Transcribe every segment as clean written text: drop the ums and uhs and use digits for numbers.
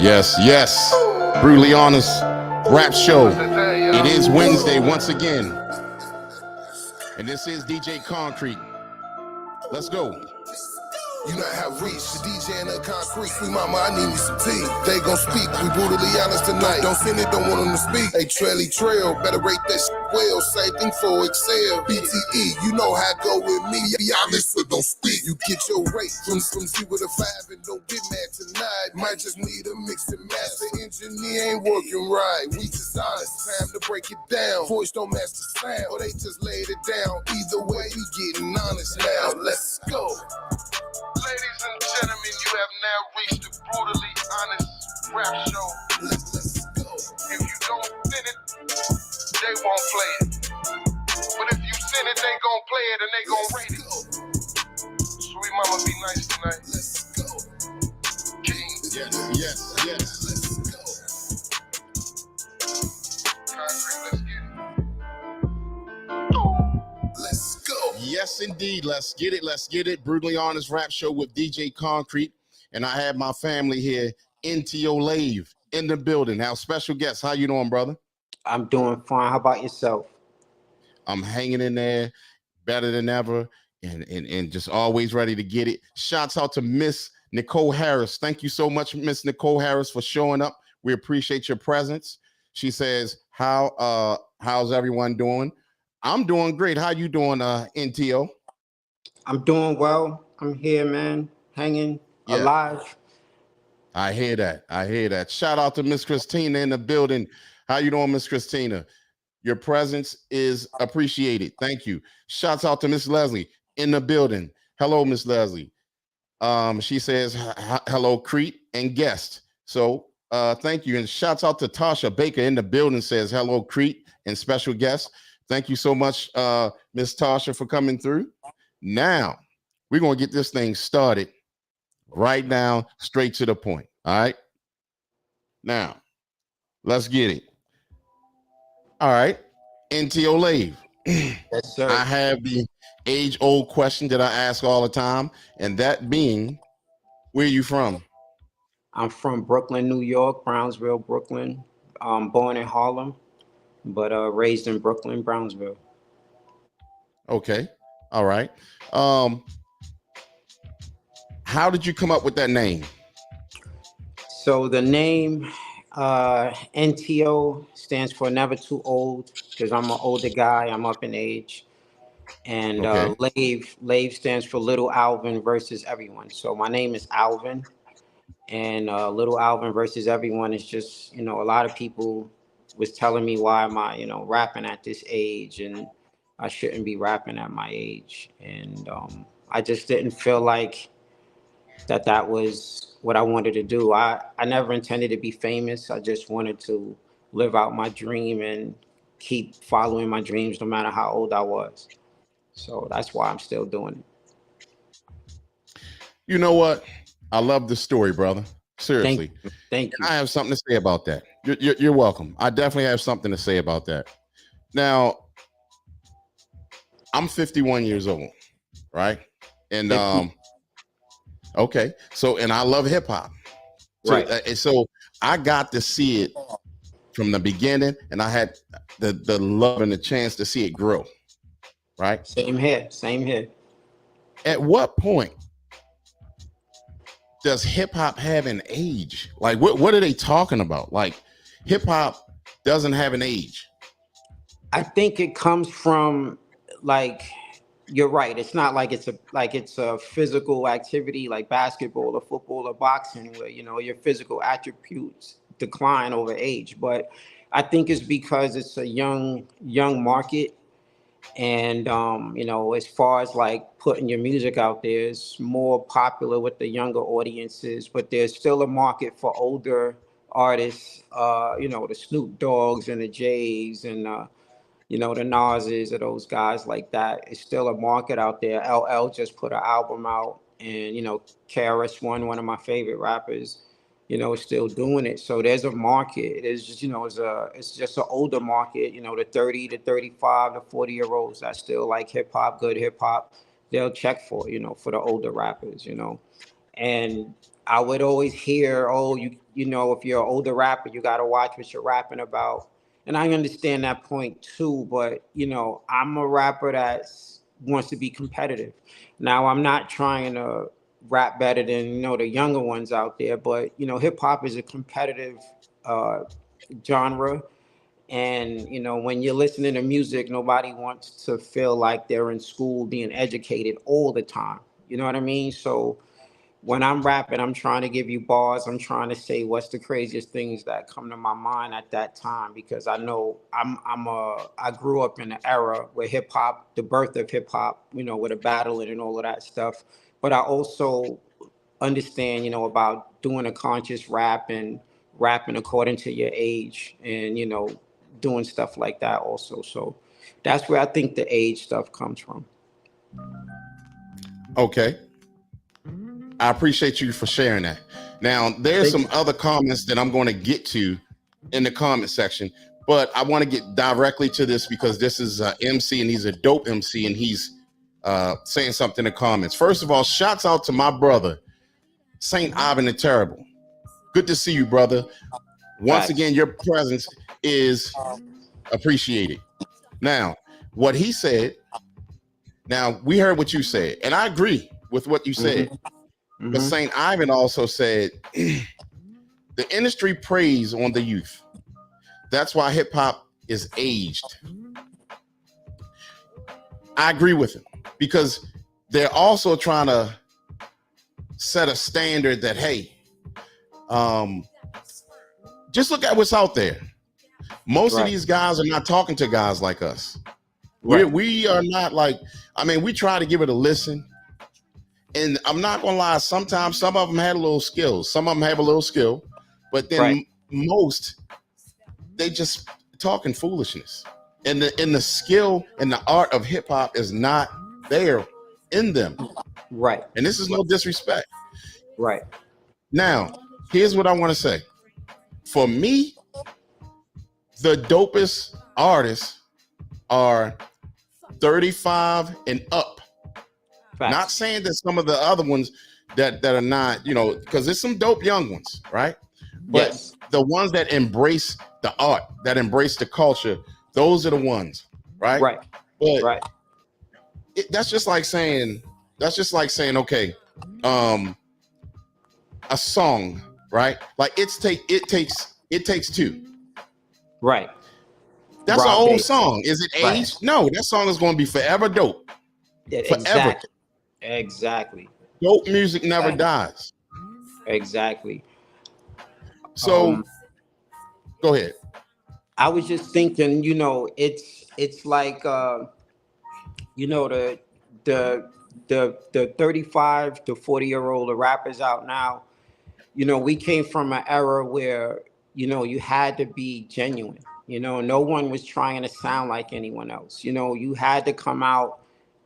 Yes, yes. Brutally honest rap show. It is Wednesday once again. And this is DJ Concrete. Let's go. You not have reached the DJ and the concrete. Sweet mama, I need me some tea. They gon' speak, we brutally honest tonight. Don't send it, don't want them to speak. Hey, Trelly Trail, better rate that shit well. Same thing for Excel. BTE, you know how it go with me. Be honest, but don't speak. You get your rate from 0 to 5 and don't get mad tonight. Might just need a mix and match. The engineer ain't working right. We just honest, time to break it down. Voice don't match the sound, or they just laid it down. Either way, we getting honest now. Let's go. Ladies and gentlemen, you have now reached the brutally honest rap show. Let's go. If you don't send it, they won't play it. But if you send it, they gon' play it and they gon' rate it. Sweet mama, be nice tonight. Let's go. King. Yes. Let's go. Concrete, let's get it. Let's go. Yes, indeed. Let's get it. Brutally honest rap show with DJ Concrete. And I have my family here, NTO Lave, in the building. Now, special guest, how you doing, brother? I'm doing fine. How about yourself? I'm hanging in there, better than ever, and just always ready to get it. Shouts out to Miss Nicole Harris. Thank you so much, Miss Nicole Harris, for showing up. We appreciate your presence. She says, how's everyone doing? I'm doing great. How you doing, NTO? I'm doing well. I'm here, man. Hanging alive. I hear that. Shout out to Miss Christina in the building. How you doing, Miss Christina? Your presence is appreciated. Thank you. Shouts out to Miss Leslie in the building. Hello, Miss Leslie. She says, hello, Crete and guest. So thank you. And shouts out to Tasha Baker in the building, says, hello, Crete and special guest. Thank you so much, Miss Tasha, for coming through. Now, we're going to get this thing started right now, straight to the point. All right? Now, let's get it. All right. NTO Lave. Yes, sir. I have the age-old question that I ask all the time, and that being, where are you from? I'm from Brooklyn, New York, Brownsville, Brooklyn. Born in Harlem, but raised in Brooklyn, Brownsville. Okay. All right. How did you come up with that name? So the name NTO stands for Never Too Old, because I'm an older guy. I'm up in age. And Okay. Lave stands for Little Alvin versus Everyone. So my name is Alvin, and Little Alvin versus Everyone is just, a lot of people was telling me, why am I, rapping at this age, and I shouldn't be rapping at my age. And I just didn't feel like that was what I wanted to do. I never intended to be famous. I just wanted to live out my dream and keep following my dreams no matter how old I was. So that's why I'm still doing it. You know what? I love the story, brother. Seriously. Thank you. I have something to say about that. You're welcome. I definitely have something to say about that. Now, I'm 51 years old, right? And okay, so and I love hip hop, so, Right. So I got to see it from the beginning, and I had the love and the chance to see it grow. Right. Same here. At what point does hip hop have an age? Like, what are they talking about? Like, hip hop doesn't have an age. I think it comes from, like, you're right. It's not like it's a physical activity like basketball or football or boxing where your physical attributes decline over age. But I think it's because it's a young market, and as far as like putting your music out there, it's more popular with the younger audiences. But there's still a market for older artists. The Snoop Dogs and the Jays and the Nas's or those guys like that. It's still a market out there. LL just put an album out, and KRS-One, one of my favorite rappers, is still doing it. So there's a market. It's just, it's just an older market. The 30 to 35 to 40-year-olds that still like hip hop, good hip hop. They'll check for, for the older rappers. And I would always hear, oh, you know, if you're an older rapper, you got to watch what you're rapping about. And I understand that point too, but you know, I'm a rapper that wants to be competitive. Now, I'm not trying to rap better than, you know, the younger ones out there, but you know, hip hop is a competitive uh, genre. And you know, when you're listening to music, nobody wants to feel like they're in school being educated all the time. You know what I mean? So when I'm rapping, I'm trying to give you bars. I'm trying to say what's the craziest things that come to my mind at that time, because I know I grew up in an era where hip hop, the birth of hip hop, you know, with the battling and all of that stuff. But I also understand, you know, about doing a conscious rap and rapping according to your age, and you know, doing stuff like that also. So that's where I think the age stuff comes from. Okay. I appreciate you for sharing that. Now, there's some other comments that I'm going to get to in the comment section, but I want to get directly to this because this is MC, and he's a dope MC, and he's saying something in the comments. First of all, shouts out to my brother, Saint Ivan the Terrible. Good to see you, brother. Once again, your presence is appreciated. Now, what he said, now we heard what you said, and I agree with what you said. But St. Ivan also said, the industry preys on the youth. That's why hip hop is aged. I agree with him, because they're also trying to set a standard that, hey, just look at what's out there. Most of these guys are not talking to guys like us. We are not like, I mean, we try to give it a listen. And I'm not gonna lie, sometimes some of them had a little skills. Some of them have a little skill, but then most, they just talking foolishness. And the skill and the art of hip hop is not there in them. Right. And this is no disrespect. Right. Now, here's what I want to say. For me, the dopest artists are 35 and up. Not saying that some of the other ones that are not, you know, because there's some dope young ones, right? But the ones that embrace the art, that embrace the culture, those are the ones, right? Right. But that's just like saying, okay, a song, right? Like it takes two. Right. That's an old song. Is it aged? No, that song is going to be forever dope. Forever. Exactly. Dope music never dies. Exactly. So go ahead. I was just thinking, you know, it's like you know, the 35 to 40-year-old rappers out now, you know, we came from an era where, you know, you had to be genuine. You know, no one was trying to sound like anyone else. You know, you had to come out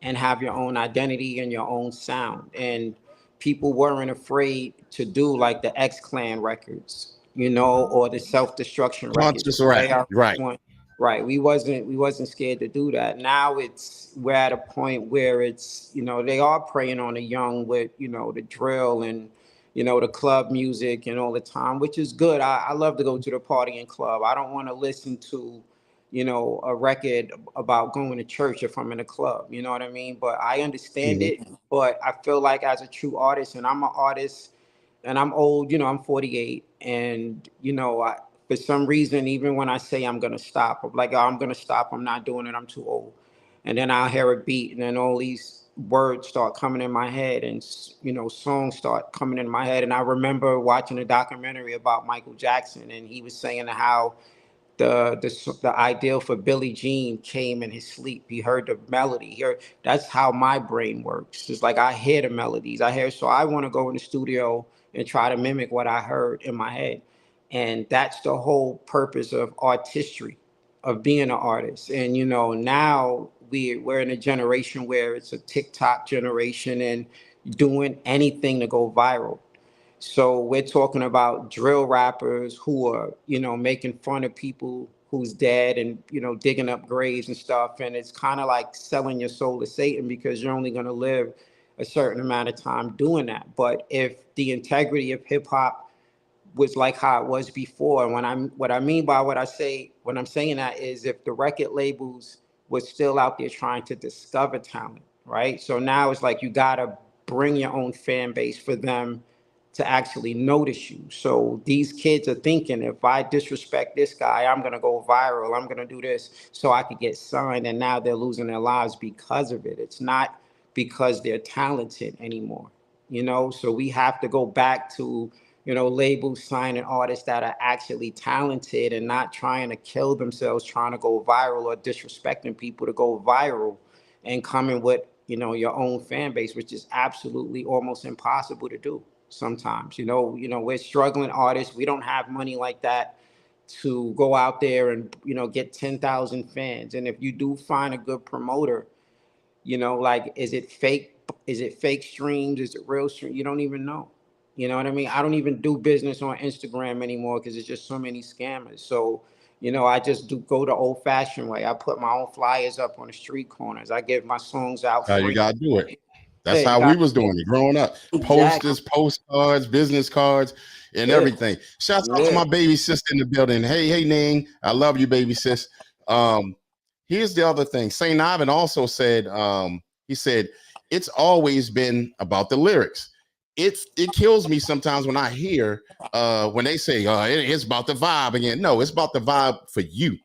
and have your own identity and your own sound. And people weren't afraid to do like the X-Clan records, you know, or the Self-Destruction records. Right. We wasn't scared to do that. Now we're at a point where it's, you know, they are preying on the young with, you know, the drill and, you know, the club music and all the time, which is good. I love to go to the party and club. I don't want to listen to, you know, a record about going to church if I'm in a club, you know what I mean? But I understand it, but I feel like as a true artist, and I'm an artist and I'm old, you know, I'm 48, and, you know, for some reason, even when I say I'm going to stop, I'm like, oh, I'm going to stop, I'm not doing it, I'm too old. And then I'll hear a beat, and then all these words start coming in my head, and, you know, songs start coming in my head. And I remember watching a documentary about Michael Jackson, and he was saying how the ideal for Billie Jean came in his sleep. He heard the melody. That's how my brain works. It's like I hear the melodies. So I want to go in the studio and try to mimic what I heard in my head. And that's the whole purpose of artistry, of being an artist. And, you know, now we're in a generation where it's a TikTok generation and doing anything to go viral. So we're talking about drill rappers who are, you know, making fun of people who's dead and, you know, digging up graves and stuff. And it's kind of like selling your soul to Satan, because you're only going to live a certain amount of time doing that. But if the integrity of hip hop was like how it was before, and what I mean by when I'm saying that is if the record labels was still out there trying to discover talent, right? So now it's like you gotta bring your own fan base for them to actually notice you. So these kids are thinking, if I disrespect this guy, I'm gonna go viral. I'm gonna do this so I could get signed. And now they're losing their lives because of it. It's not because they're talented anymore, you know? So we have to go back to, you know, labels signing artists that are actually talented and not trying to kill themselves, trying to go viral or disrespecting people to go viral and coming with, you know, your own fan base, which is absolutely almost impossible to do sometimes. You know, we're struggling artists. We don't have money like that to go out there and, you know, get 10,000 fans. And if you do find a good promoter, you know, like, is it fake? Is it fake streams? Is it real stream? You don't even know. You know what I mean? I don't even do business on Instagram anymore because there's just so many scammers. So, you know, I just go the old fashioned way. I put my own flyers up on the street corners. I give my songs out How free. you gotta do it. That's Yeah, how we was doing it growing up. Exactly. Posters, postcards, business cards, and everything. Shouts out to my baby sister in the building. Hey, Ning. I love you, baby sis. Here's the other thing. St. Ivan also said, he said, it's always been about the lyrics. It kills me sometimes when I hear when they say, it's about the vibe again. No, it's about the vibe for you.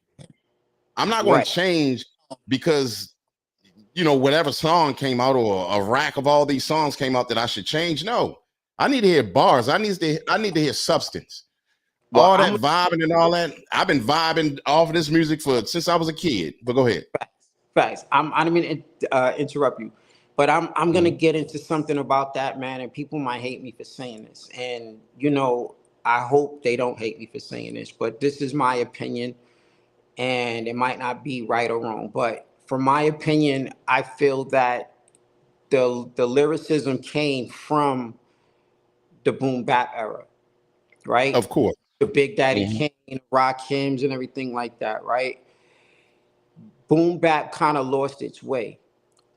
I'm not going to change because, you know, whatever song came out or a rack of all these songs came out that I should change. No, I need to hear bars. I need to hear substance. Well, all that vibing and all that. I've been vibing off of this music since I was a kid. But go ahead. Facts. I don't mean to interrupt you, but I'm gonna get into something about that, man. And people might hate me for saying this, and you know, I hope they don't hate me for saying this, but this is my opinion, and it might not be right or wrong. But from my opinion, I feel that the lyricism came from the boom bap era, right? Of course. The Big Daddy Kane, Rakims, and everything like that, right? Boom bap kind of lost its way,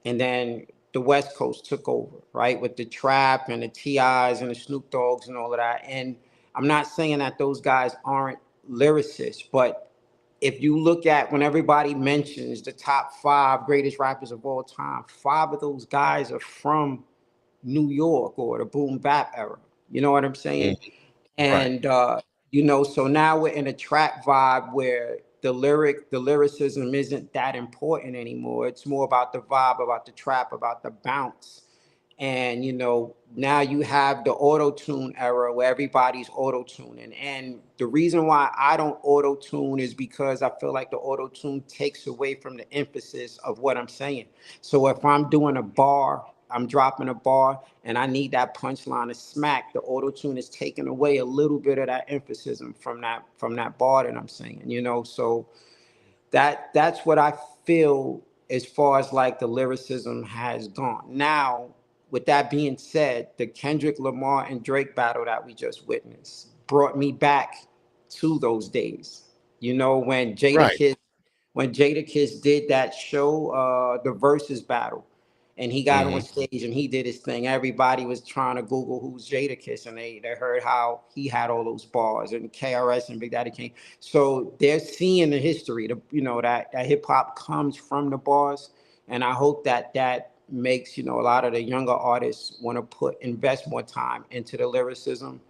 and then the West Coast took over, right, with the trap and the TIs and the Snoop Dogs and all of that. And I'm not saying that those guys aren't lyricists, but if you look at when everybody mentions the top 5 greatest rappers of all time, 5 of those guys are from New York or the boom bap era. You know what I'm saying? And you know, so now we're in a trap vibe where the lyricism isn't that important anymore. It's more about the vibe, about the trap, about the bounce. And you know, now you have the auto-tune era where everybody's auto-tuning. And the reason why I don't auto-tune is because I feel like the auto-tune takes away from the emphasis of what I'm saying. So if I'm doing a bar, I'm dropping a bar and I need that punchline to smack, the auto-tune is taking away a little bit of that emphasis from that bar that I'm saying, you know. So that's what I feel as far as like the lyricism has gone. Now, with that being said, the Kendrick Lamar and Drake battle that we just witnessed brought me back to those days. You know, when Jadakiss did that show, the Versus battle, and he got on stage and he did his thing. Everybody was trying to Google who's Jadakiss, and they heard how he had all those bars, and KRS and Big Daddy Kane. So they're seeing the history, you know, that hip hop comes from the bars, and I hope that makes, you know, a lot of the younger artists want to invest more time into the lyricism,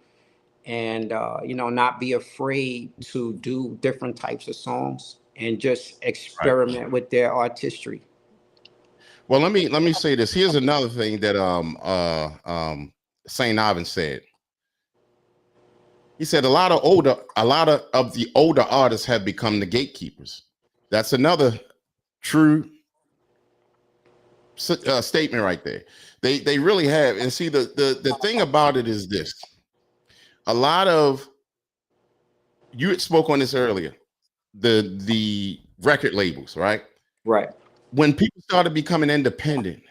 and you know, not be afraid to do different types of songs and just experiment with their artistry. Well, let me say this. Here's another thing that St. Ivan said. He said a lot of the older artists have become the gatekeepers. That's another true statement right there. They really have. And see, the thing about it is this. A lot of, you had spoke on this earlier, the record labels, right? Right. When people started becoming independent,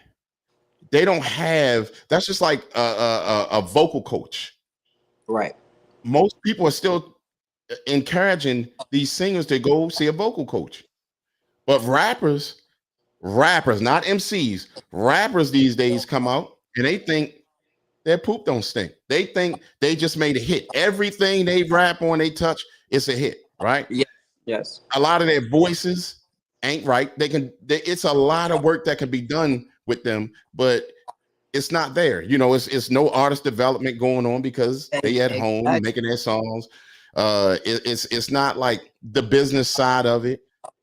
they don't have, that's just like a vocal coach. Right. Most people are still encouraging these singers to go see a vocal coach. But rappers, not MCs, rappers these days come out and they think their poop don't stink. They think they just made a hit. Everything they rap on, they touch, it's a hit, right? Yes. Yes. A lot of their voices ain't right. It's a lot of work that can be done with them, but it's not there. You know, it's no artist development going on because they at home making their songs. It's not like the business side of it.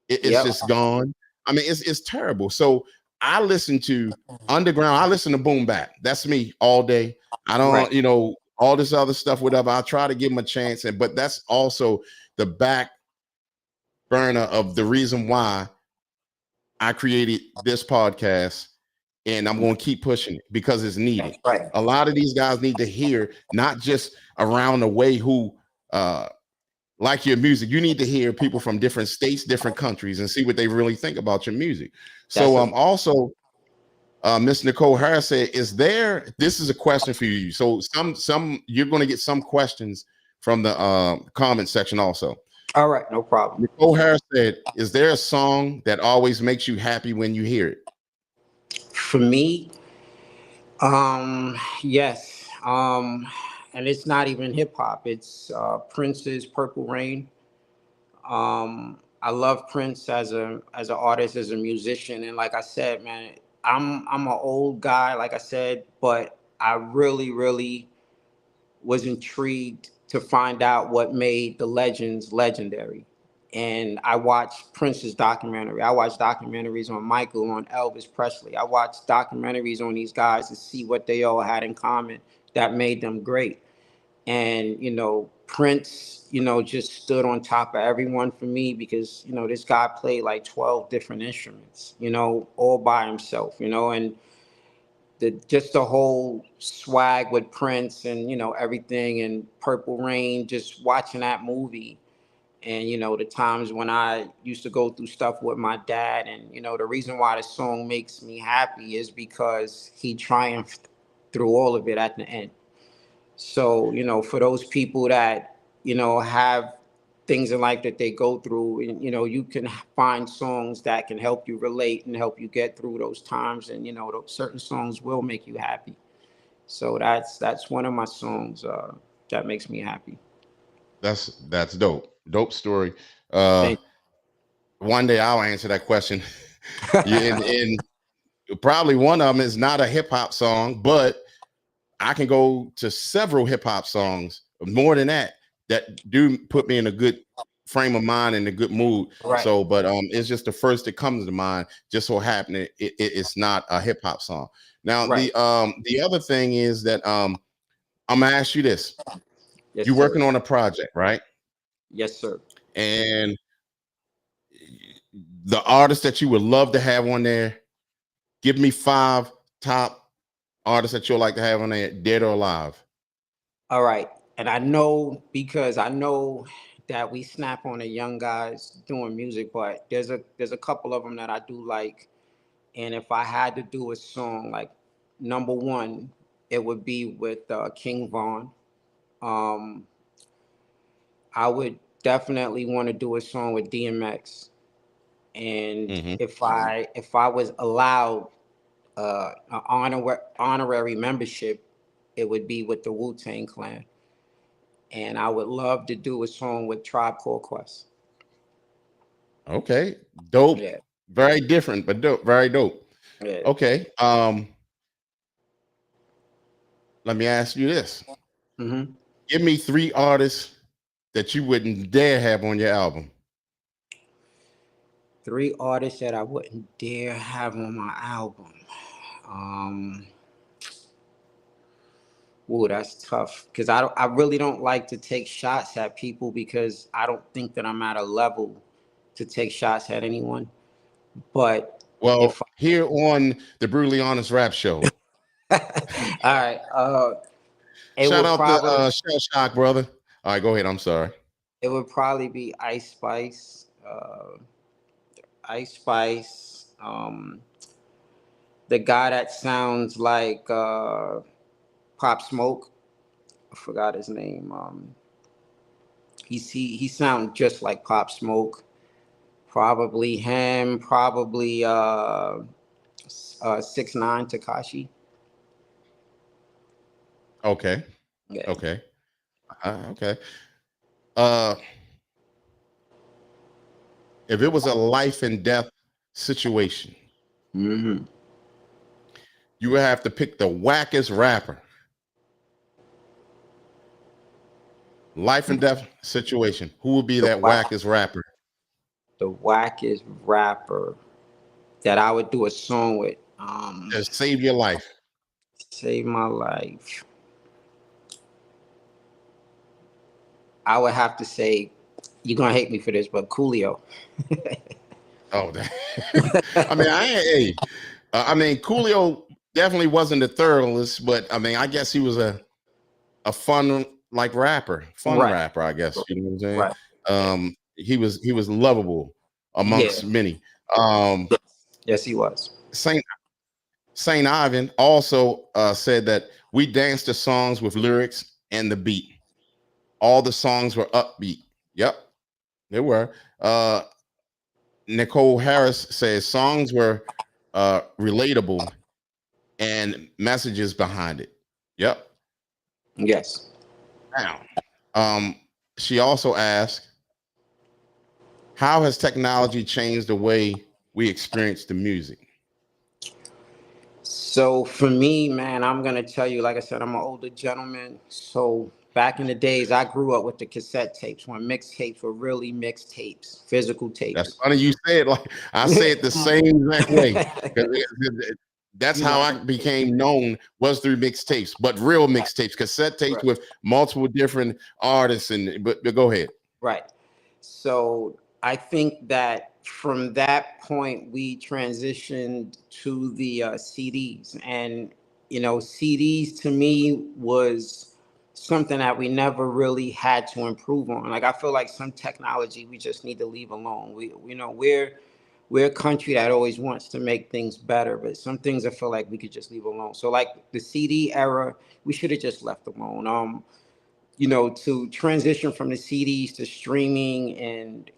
It's just gone. I mean, it's terrible. So I listen to underground. I listen to boom bap. That's me all day. I don't, you know, all this other stuff, whatever. I try to give them a chance, but that's also the back burner of the reason why I created this podcast, and I'm going to keep pushing it because it's needed. Right. A lot of these guys need to hear, not just around the way who like your music. You need to hear people from different states, different countries, and see what they really think about your music. So also Miss Nicole Harris said, this is a question for you. So some you're going to get some questions from the comment section also. All right, no problem. Nicole Harris said, is there a song that always makes you happy when you hear it? For me, yes. And it's not even hip hop. It's Prince's Purple Rain. I love Prince as an artist, as a musician, and like I said, man, I'm an old guy, like I said, but I really was intrigued to find out what made the legends legendary. And I watched Prince's documentary. I watched documentaries on Michael, on Elvis Presley. I watched documentaries on these guys to see what they all had in common that made them great. And, you know, Prince, you know, just stood on top of everyone for me because, you know, this guy played like 12 different instruments, you know, all by himself, you know, and just the whole swag with Prince and, you know, everything, and Purple Rain, just watching that movie. And, you know, the times when I used to go through stuff with my dad, and, you know, the reason why the song makes me happy is because he triumphed through all of it at the end. So, you know, for those people that, you know, have things in life that they go through, and, you know, you can find songs that can help you relate and help you get through those times. And, you know, certain songs will make you happy. So that's one of my songs that makes me happy. That's dope. Dope story. One day I'll answer that question. and probably one of them is not a hip hop song, but I can go to several hip hop songs, more than that do put me in a good frame of mind and a good mood. Right. So, but it's just the first that comes to mind. Just so happening, it's not a hip hop song. Now, the other thing is that I'm gonna ask you this: you're working on a project, right? Yes, sir. And the artists that you would love to have on there, give me 5 top artists that you'll like to have on there, dead or alive. All right. And I know, because I know that we snap on the young guys doing music, but there's a couple of them that I do like. And if I had to do a song, like number one, it would be with King Von. I would definitely want to do a song with DMX. And if I was allowed an honorary membership, it would be with the Wu-Tang Clan. And I would love to do a song with Tribe Called Quest. Okay, dope. Yeah. Very different, but dope. Very dope. Yeah. Okay. Let me ask you this. Give me 3 artists that you wouldn't dare have on your album. 3 artists that I wouldn't dare have on my album. Ooh, that's tough, because I really don't like to take shots at people, because I don't think that I'm at a level to take shots at anyone. But here on the Brutally Honest Rap Show. All right. Shout out to Shell Shock, brother. All right, go ahead. I'm sorry. It would probably be Ice Spice. Ice Spice. The guy that sounds like Pop Smoke. I forgot his name. He sounds just like Pop Smoke. Probably him. Probably 6ix9ine Tekashi. Okay. Yeah. Okay. Okay. Uh, if it was a life and death situation, Hmm. you would have to pick the wackest rapper. Life and death situation. Who would be The that whack, wackest rapper? the wackest rapper that I would do a song with. That save your life. Save my life. I would have to say, you're gonna hate me for this, but Coolio. Oh, I mean, I mean, Coolio definitely wasn't the thoroughest, but I mean, I guess he was a fun like rapper, fun Right, rapper. I guess you know what I'm saying. right. Yeah, He was lovable yeah. amongst many. Um, Yes, he was. Saint Saint Ivan also said that we danced to songs with lyrics and the beat. All the songs were upbeat. Yep, they were. Nicole Harris says songs were relatable and messages behind it. Yep. Yes. Now, um, she also asked, how has technology changed the way we experience the music? So for me, man, I'm gonna tell you, like I said, I'm an older gentleman. So back in the days, I grew up with the cassette tapes when mixtapes were really mixtapes, physical That's tapes. funny you say it like I say it the same exact way. 'Cause that's You how know, I became known was through mixtapes, but real mixtapes, cassette tapes right. with multiple different artists. And but go ahead. Right. So I think that from that point we transitioned to the CDs, and CDs to me was something that we never really had to improve on. Like I feel like some technology we just need to leave alone. We're a country that always wants to make things better, but some things I feel like we could just leave alone. So like the CD era, we should have just left alone. To transition from the CDs to streaming, and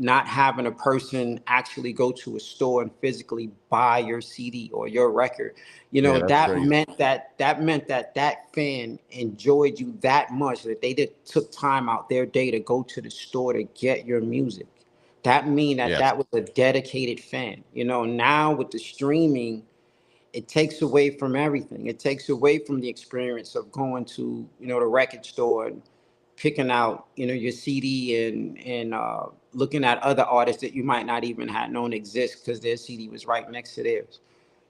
not having a person actually go to a store and physically buy your CD or your record. Yeah, that's That crazy. meant that fan enjoyed you that much that they took time out their day to go to the store to get your music. That mean that Yes, that was a dedicated fan. Now with the streaming, it takes away from everything. It takes away from the experience of going to, the record store and picking out, your CD, and looking at other artists that you might not even have known exist because their CD was right next to theirs.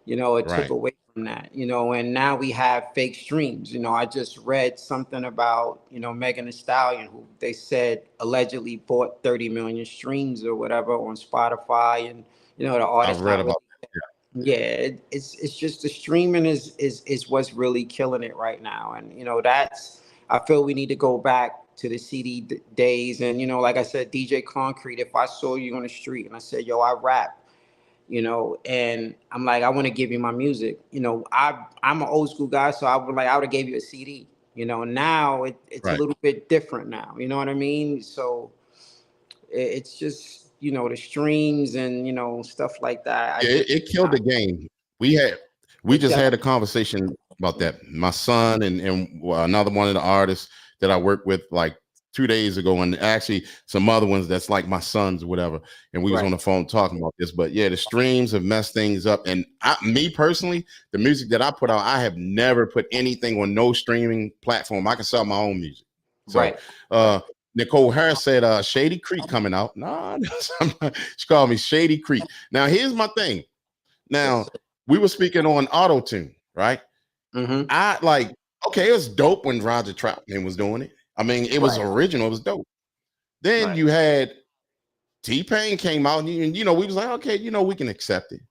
It took right. away from that, and now we have fake streams. I just read something about, Megan Thee Stallion, who they said allegedly bought 30 million streams or whatever on Spotify, and the I've artist read not really. about Yeah, it's just the streaming is what's really killing it right now, and that's, I feel we need to go back to the CD days, and like I said, DJ Concrete. If I saw you on the street and I said, "Yo, I rap," and I'm like, I want to give you my music. I'm an old school guy, so I would have gave you a CD. Now it's a right. little bit different now. You know what I mean? So it's just the streams and stuff like that. I Yeah, just it killed the game. We had we it just had a definitely. conversation about that. My son and well, another one of the artists that I work with like 2 days ago, and actually some other ones that's like my sons or whatever. And we was Right. on the phone talking about this. But yeah, the streams have messed things up. And me personally, the music that I put out, I have never put anything on no streaming platform. I can sell my own music. So Right. uh Nicole Harris said Shady Creek coming out. Nah, she called me Shady Creek. Now here's my thing. Yes. Now we were speaking on auto tune, right? Mm-hmm. I like okay, it was dope when Roger Troutman was doing it. I mean, it was Right. original, it was dope. Then Right. you had T-Pain came out, and we was like, okay, we can accept it.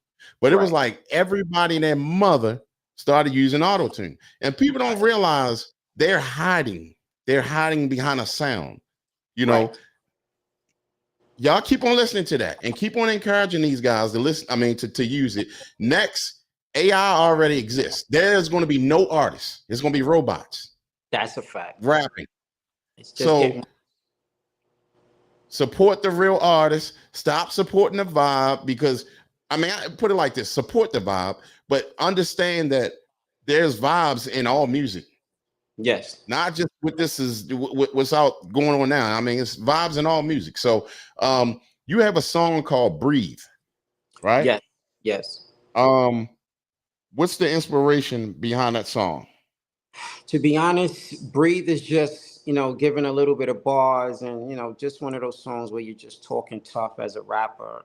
But it was Right. like everybody and their mother started using auto tune, and people don't realize they're hiding. They're hiding behind a sound. You know, Right. y'all keep on listening to that and keep on encouraging these guys to listen. I mean, to use it. Next, AI already exists. There's going to be no artists. It's going to be robots That's a fact. rapping. It's just So getting. support the real artists. Stop supporting the vibe because I mean, I put it like this: support the vibe, but understand that there's vibes in all music. Yes. Not just what this is, what's out going on now. I mean, it's vibes in all music. So you have a song called Breathe, right? Yes. Yes. What's the inspiration behind that song? To be honest, Breathe is just, giving a little bit of bars and, just one of those songs where you're just talking tough as a rapper.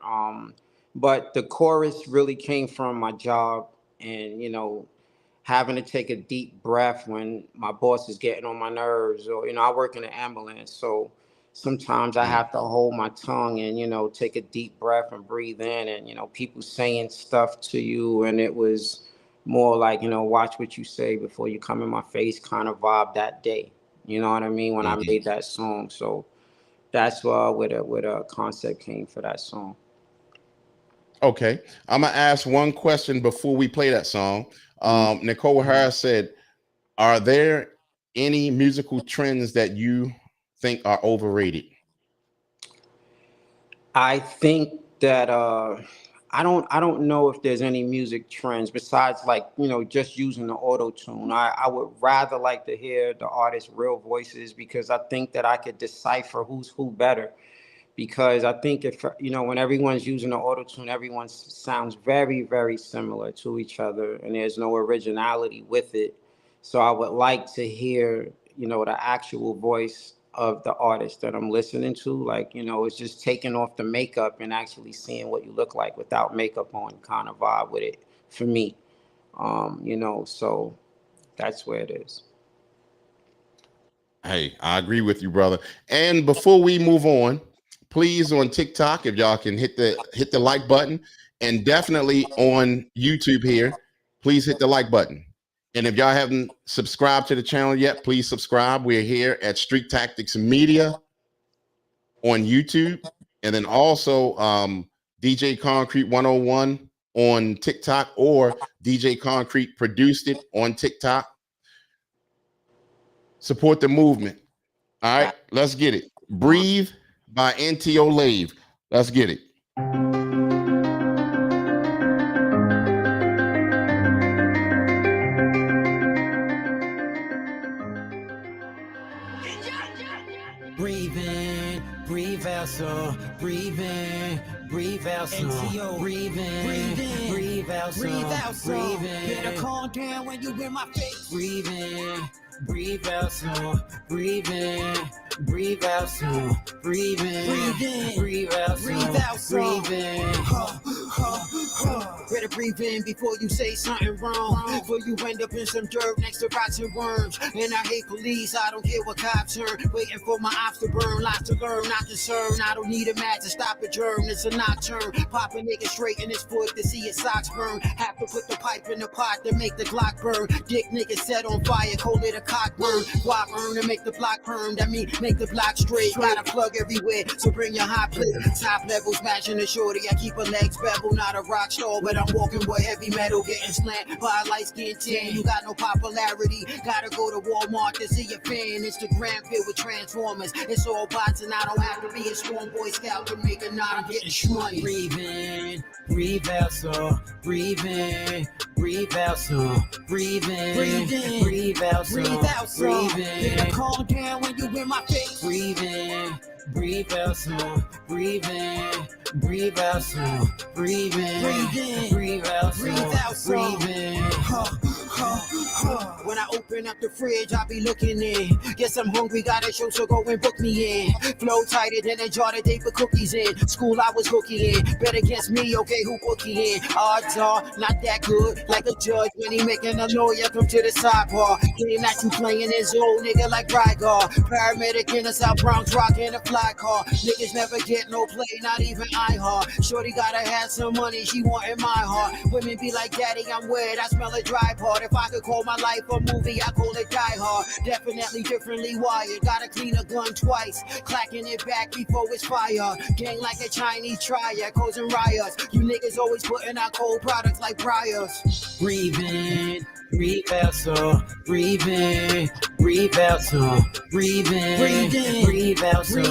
But the chorus really came from my job and, having to take a deep breath when my boss is getting on my nerves, or, I work in an ambulance. So sometimes I have to hold my tongue and, take a deep breath and breathe in, and, people saying stuff to you. And it was more like, watch what you say before you come in my face kind of vibe that day. You know what I mean? When I made that song. So that's where the concept came for that song. Okay. I'm going to ask one question before we play that song. Nicole Harris said, are there any musical trends that you think are overrated? I think that I don't know if there's any music trends besides just using the auto tune. I would rather like to hear the artist's real voices, because I think that I could decipher who's who better. Because I think if, when everyone's using the auto tune, everyone sounds very, very similar to each other, and there's no originality with it. So I would like to hear, the actual voice of the artist that I'm listening to. It's just taking off the makeup and actually seeing what you look like without makeup on kind of vibe with it for me. So that's where it is. Hey, I agree with you, brother. And before we move on, please, on TikTok, if y'all can hit the like button, and definitely on YouTube here, please hit the like button. And if y'all haven't subscribed to the channel yet, please subscribe. We're here at Street Tactics Media on YouTube, and then also DJ Concrete 101 on TikTok, or DJ Concrete Produced It on TikTok. Support the movement. All right, let's get it. Breathe by NTO Lave. Let's get it. Breathe in, breathe out, so breathe in, breathe out, so breathe in, breathe out, so breathe in. Better calm down when you in my face. Breathe in, breathe out, so breathe in, breathe out, so breathe in, breathe out, so breathe in. Better breathe in before you say something wrong, before you end up in some dirt next to rats and worms. And I hate police, I don't care what cops turn, waiting for my ops to burn, lots to learn, not concerned. I don't need a match to stop a germ, it's a nocturne. Pop a nigga straight in his foot to see his socks burn. Have to put the pipe in the pot to make the Glock burn. Dick nigga set on fire, cold it a cock burn. Why burn to make the block burn? That mean make the block straight. Got a plug everywhere, so bring your hot plate. Top level smashing the shorty, I keep her legs bevel, not a rock star, but I'm walking with heavy metal, getting slant by a light skin tan. You got no popularity, gotta go to Walmart to see your fan. Instagram filled with transformers, it's all bots, and I don't have to be a strong boy scout to make a knot. I'm getting shmoney. Breathe in, breathe out, so breathe in, breathe out, so breathe in, breathe out, so breathe in. Better calm down when you in my face. Breathe in, breathe out, so breathe in, breathe out, so breathe in, breathe out, so breathe in. When I open up the fridge, I be looking in. Guess I'm hungry, got a show, so go and book me in. Flow tighter than a jar that they put cookies in. School I was hooky in. Bet against me, okay, who bookie in? Odds are not that good, like a judge when he making a lawyer come to the sidebar. Game that you playing his old nigga like Rygar. Paramedic in the South Bronx, rocking a fly car. Niggas never get no play, not even iHeart. Shorty gotta have some money, she wantin' my heart. Women be like, daddy, I'm wet, I smell a dry part. If I could call my life a movie, I call it Die Hard. Definitely differently wired, gotta clean a gun twice. Clacking it back before it's fire. Gang like a Chinese triad, causing riots. You niggas always putting out cold products like Briars. Breathe in, breathe out, so breathe in, breathe out, so breathe in, breathe out, so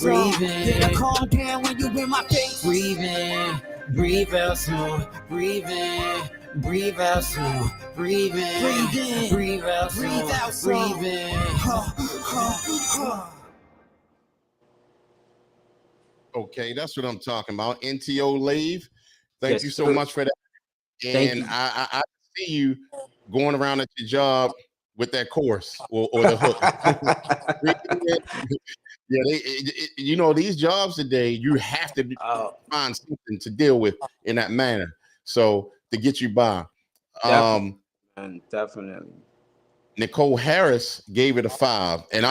breathe in. Better calm down when you in my face. Breathe in, breathe out, so breathe in, Breathe out slow, breathe in, breathe out slow, breathe in. Okay, that's what I'm talking about. NTO Lave. Thank Yes, you so sir. much for that. Thank And you. I see you going around at your job with that chorus or the hook. Yeah, you know, these jobs today, you have to Oh, find something to deal with in that manner. So to get you by. definitely, man, definitely. Nicole Harris gave it a 5, and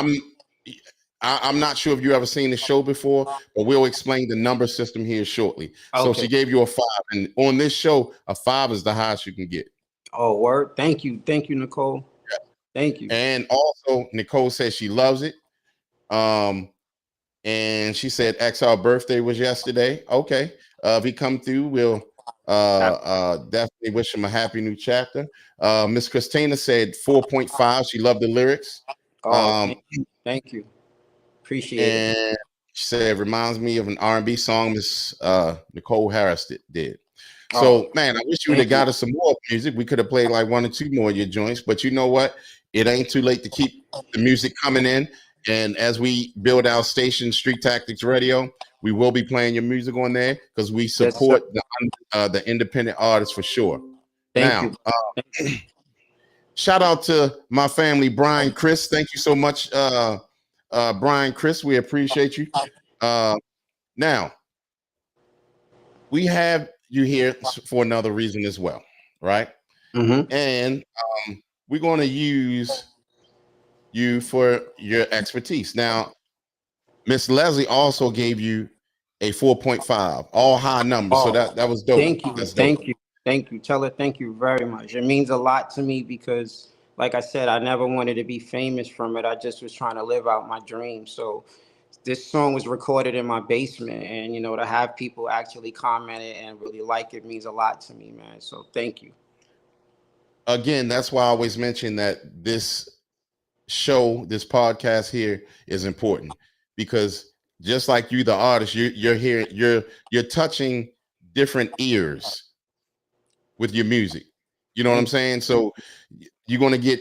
I'm not sure if you ever seen the show before, but we'll explain the number system here shortly. So Okay. she gave you a 5, and on this show, a 5 is the highest you can get. Oh, word. Thank you, Nicole. Thank you. And also, Nicole says she loves it. And she said XR birthday was yesterday. Okay. If he come through, we'll definitely wish him a happy new chapter. Miss Christina said 4.5. She loved the lyrics. Oh, thank you. Appreciate it. And she said reminds me of an R&B song Miss Nicole Harris did. So, man, I wish you would have got us some more music. We could have played like 1 or 2 more of your joints, but you know what? It ain't too late to keep the music coming in. And as we build our station, Street Tactics Radio, we will be playing your music on there because we support the independent artists for sure. Thank you. Shout out to my family, Brian, Chris. Thank you so much, Brian, Chris. We appreciate you. Now, we have you here for another reason as well, right? Mm-hmm. And we're going to use you for your expertise. Now, Miss Leslie also gave you a 4.5, all high numbers. So that was dope. Thank you. Thank you. Tell her thank you very much. It means a lot to me because, like I said, I never wanted to be famous from it. I just was trying to live out my dream. So this song was recorded in my basement, and you know, to have people actually comment it and really like it means a lot to me, man. So thank you. Again, that's why I always mention that this show, this podcast here is important because just like you, the artist, you're hearing, you're touching different ears with your music. You know what I'm saying? So you're going to get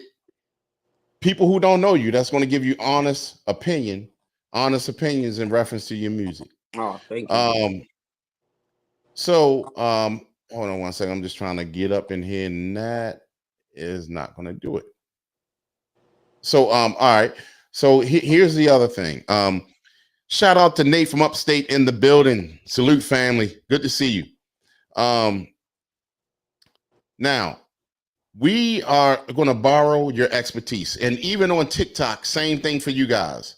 people who don't know you. That's going to give you honest opinions in reference to your music. Oh, thank you. So hold on 1 second. I'm just trying to get up in here, and that is not going to do it. So all right. So here's the other thing. Shout out to Nate from upstate in the building. Salute, family. Good to see you. Now we are going to borrow your expertise, and even on TikTok, same thing for you guys.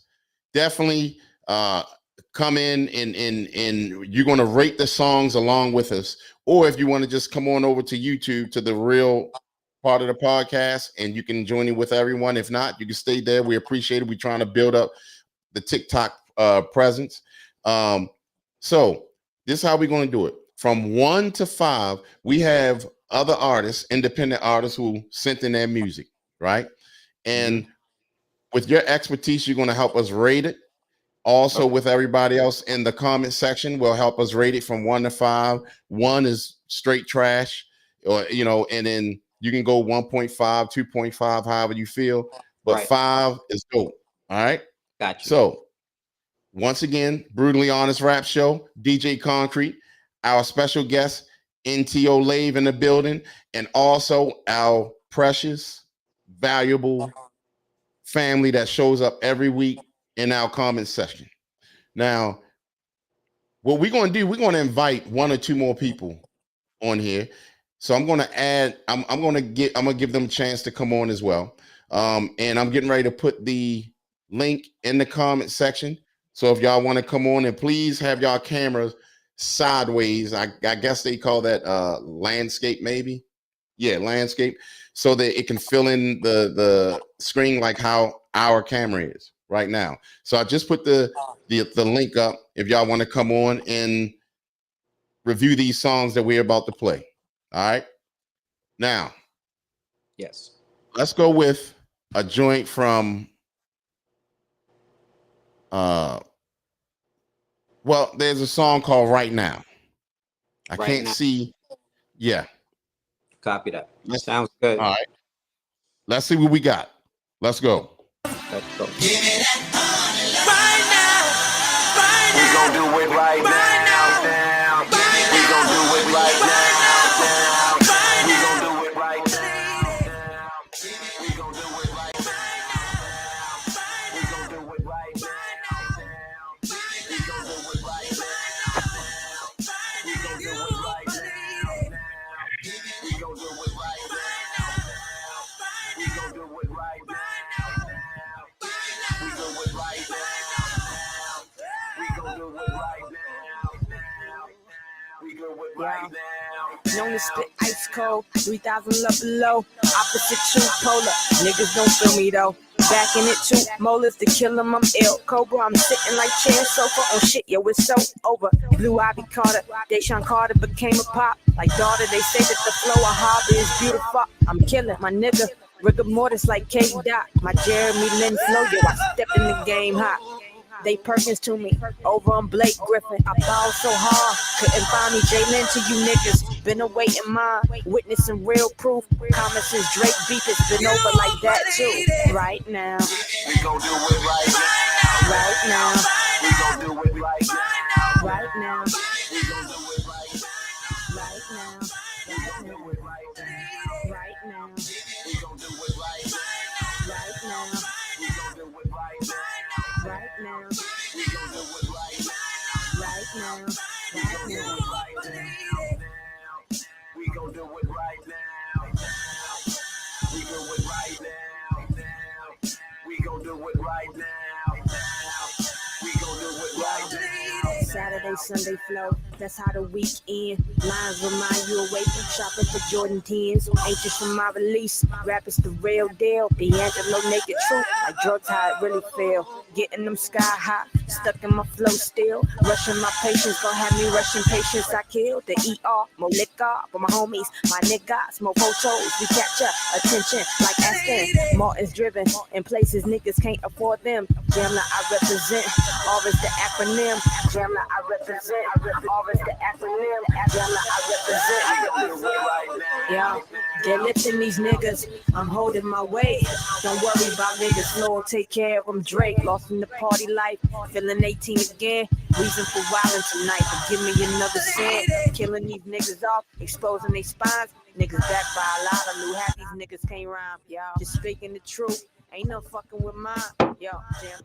Definitely come in and you're going to rate the songs along with us, or if you want to just come on over to YouTube to the real part of the podcast and you can join in with everyone. If not, you can stay there. We appreciate it. We're trying to build up the TikTok presence. So this is how we're going to do it. From 1 to 5, we have other artists, independent artists who sent in their music, right? And with your expertise, you're going to help us rate it. Also, with everybody else in the comment section, will help us rate it from 1 to 5. 1 is straight trash, or you know, and then you can go 1.5, 2.5, however you feel. But 5 is dope. All right. Got you. So once again, Brutally Honest Rap Show, DJ Concrete, our special guest, NTO Lave in the building, and also our precious, valuable family that shows up every week in our comment section. Now, what we're going to do, we're going to invite 1 or 2 more people on here. So I'm going to add, I'm going to give them a chance to come on as well. And I'm getting ready to put the link in the comment section. So if y'all want to come on, and please have y'all cameras sideways. I guess they call that landscape, maybe. Yeah, landscape, so that it can fill in the screen like how our camera is right now. So I just put the link up if y'all want to come on and review these songs that we're about to play. All right. Now, yes, let's go with a joint from well, there's a song called Right Now. I can't see. Yeah. Copy that. Let's- Sounds good. All right. Let's see what we got. Let's go. Let's go. We gon' do it right now. We gon' do it right now. We gon' do it right now. We gon' do it right now. We gon' do it right now. We gon' do it right now. We gon' do it right now. We gon' do it right now. We gon' do it right now. We do it right now. We gon' do it right now. We do it right now. Known to spit ice cold, 3,000 love below. Opposite true polar. Niggas don't feel me though. Back in it too. Molars to kill him, I'm ill. Cobra, I'm sitting like chair sofa. Oh shit, yo, it's so over. Blue Ivy Carter, Deshaun Carter became a pop. Like daughter, they say that the flow of hobby is beautiful. I'm killing my nigga. Rigor mortis like K. Dot. My Jeremy Lin flow, yo, I step in the game hot. They Perkins to me, over on Blake Griffin. I ball so hard, couldn't find me. Jalen to you niggas, been awaiting mine, witnessing real proof. Comments since Drake beef, it's been over like that too. Right now, We gon' do it right now. right now, We gon' do it right now. right now, We gon' do it right now. right now, We gon' do it right now. right now, We gon' do it right now. right now, We gon' do it right now. right now, We gon' do it right now. right now, We right gon' do now. it right now. We gon' do it right now. We do it right now. We gon' do it right now. We gon' do it right now. Saturday, Sunday flow, that's how the week end. Lines remind you of waking, shopping for Jordan 10s. Anxious for my release, rap is the real deal. D'Angelo naked truth, like drugs how it really feel. Getting them sky high, stuck in my flow still. Rushing my patience, gon' have me rushing patience. I kill the ER, more liquor for my homies, my niggas, more photos. We capture attention like Aston. Martin's driven in places niggas can't afford them. Jamla, I represent, all is the acronym. Jamla, I represent, all is the acronym. Jamla, I represent. Yeah, they're lifting these niggas. I'm holding my weight. Don't worry about niggas. Lord, take care of them. Drake lost in the party life. Feeling 18 again. Reason for wildin' tonight. But give me another cent. Killing these niggas off. Exposing their spines. Niggas back by a lot. I knew half these niggas can't rhyme. Yo, just speaking the truth. Ain't no fucking with mine. Yo, Jam.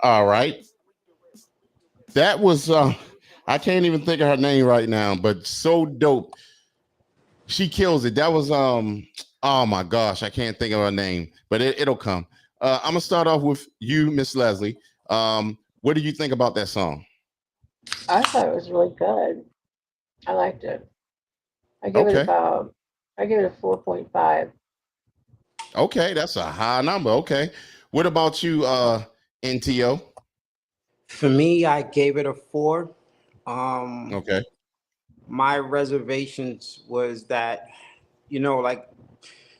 All right. That was I can't even think of her name right now, but so dope. She kills it. That was oh my gosh, I can't think of her name, but it'll come. I'm gonna start off with you, Miss Leslie. What do you think about that song? I thought it was really good. I liked it. I give it Okay. about, I give it a 4.5. Okay, that's a high number. Okay. What about you, NTO? For me, I gave it a 4. Okay. My reservations was that, like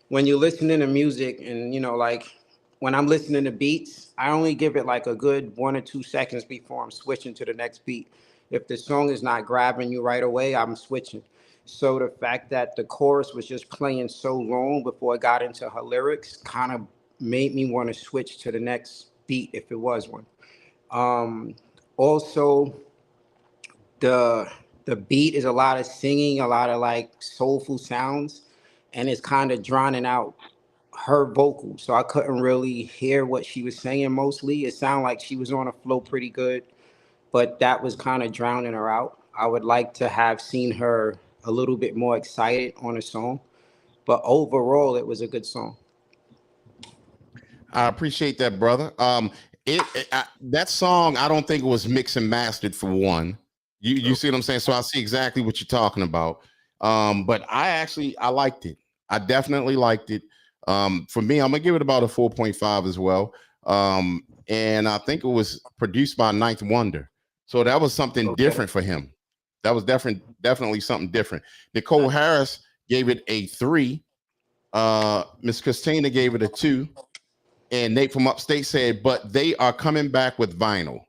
when you're listening to music and, like when I'm listening to beats, I only give it like a good 1 or 2 seconds before I'm switching to the next beat. If the song is not grabbing you right away, I'm switching. So the fact that the chorus was just playing so long before it got into her lyrics kind of made me want to switch to the next beat if it was one. Also, the beat is a lot of singing, a lot of like soulful sounds, and it's kind of drowning out her vocal. So I couldn't really hear what she was saying mostly. It sounded like she was on a flow pretty good, but that was kind of drowning her out. I would like to have seen her a little bit more excited on a song, but overall, it was a good song. I appreciate that, brother. That song, I don't think it was mixed and mastered for one. You see what I'm saying? So I see exactly what you're talking about. But I liked it. I definitely liked it. For me, I'm gonna give it about a 4.5 as well. And I think it was produced by Ninth Wonder. So that was something different for him. That was definitely something different. Nicole Harris gave it a 3. Miss Christina gave it a 2. And Nate from Upstate said, but they are coming back with vinyl.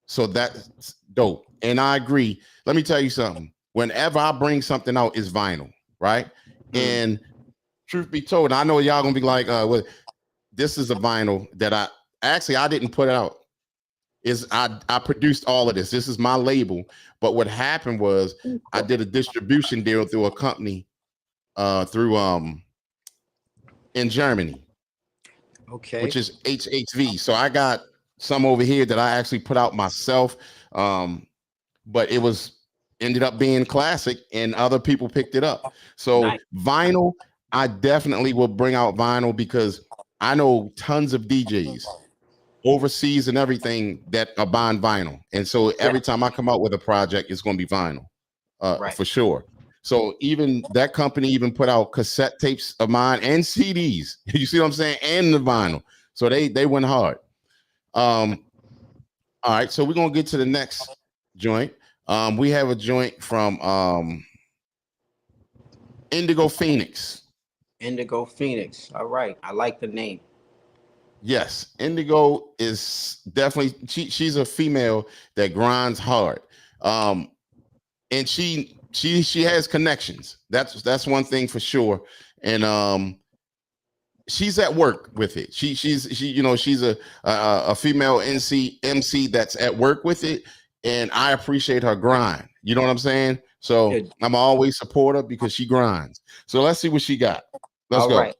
So that's dope. And I agree. Let me tell you something. whenever I bring something out, it's vinyl, right? Mm. And truth be told, I know y'all gonna be like, well, this is a vinyl that I didn't put out. I produced all of this. This is my label. But what happened was I did a distribution deal through a company through in Germany, Okay. which is HHV. So I got some over here that I actually put out myself. But it ended up being classic and other people picked it up. So Nice. vinyl, I definitely will bring out vinyl because I know tons of DJs overseas and everything that are buying vinyl. And so every time I come out with a project, it's going to be vinyl Right. for sure. So even that company even put out cassette tapes of mine and CDs. You see what I'm saying? And the vinyl. So they went hard. All right. So we're going to get to the next joint. We have a joint from Indigo Phoenix. Indigo Phoenix. All right. I like the name. Yes, Indigo is definitely she's a female that grinds hard. And she has connections. That's one thing for sure. And she's at work with it. She's a female MC that's at work with it, and I appreciate her grind. You know what I'm saying? So Good. I'm always support her because she grinds. So let's see what she got. Let's All go. right.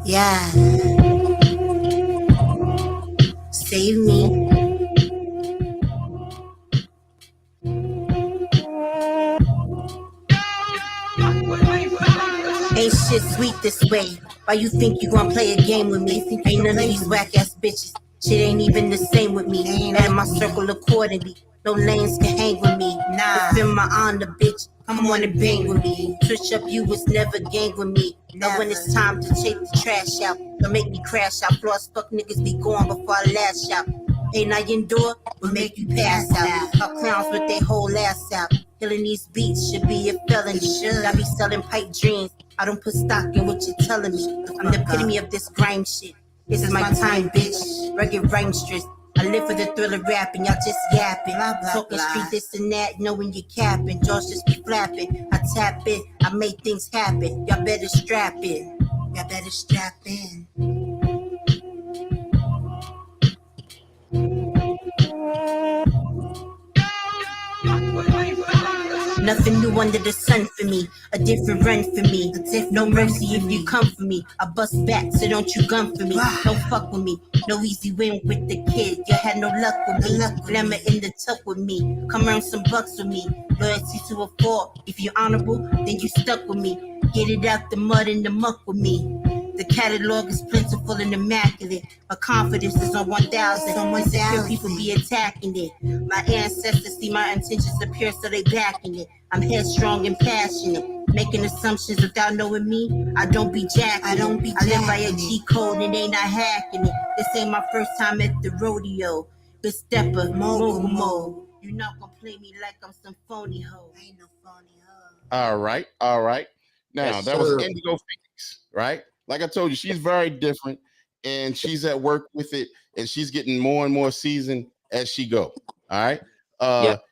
Yeah. Save me. Ain't shit sweet this way. Why you think you gon' play a game with me? Ain't none of these whack ass bitches. Shit ain't even the same with me. Add my circle accordingly. No lanes can hang with me. Nah, defend my honor, bitch. Come on and bang with me. Switch up, you was never gang with me. Now when it's time to take the trash out, don't make me crash out. Floss fuck niggas be gone before I lash out. Ain't I endure, will make you pass out. Fuck clowns with their whole ass out. Killing these beats should be a felony. I be selling pipe dreams. I don't put stock in what you're telling me. I'm the epitome of this grime shit. This is my time, bitch. Rugged rhymstress. I live for the thrill of rapping, y'all just yapping. Talking street this and that, knowing you're capping. Jaws just be flapping. I tap in, I make things happen. Y'all better strap in. Y'all better strap in. Nothing new under the sun for me. A different run for me. No mercy if you come for me. I bust back, so don't you gun for me. Don't fuck with me. No easy win with the kid. You had no luck with me. Glamour in the tuck with me. Come earn some bucks with me. Loyalty to a fault. If you're honorable, then you stuck with me. Get it out the mud and the muck with me. The catalog is plentiful and immaculate. My confidence is on 1,000. Insecure people be attacking it. My ancestors see my intentions appear, so they backing it. I'm headstrong and passionate. Making assumptions without knowing me. I don't be jacking. I live by a G code and they not hacking it. This ain't my first time at the rodeo. Big stepper, mogul mode. You not gonna play me like I'm some phony hoe. I ain't no phony hoe. All right. Now Yes, that was sir. Indigo Phoenix, right? Like I told you, she's very different, and she's at work with it, and she's getting more and more seasoned as she go. All right. Yep.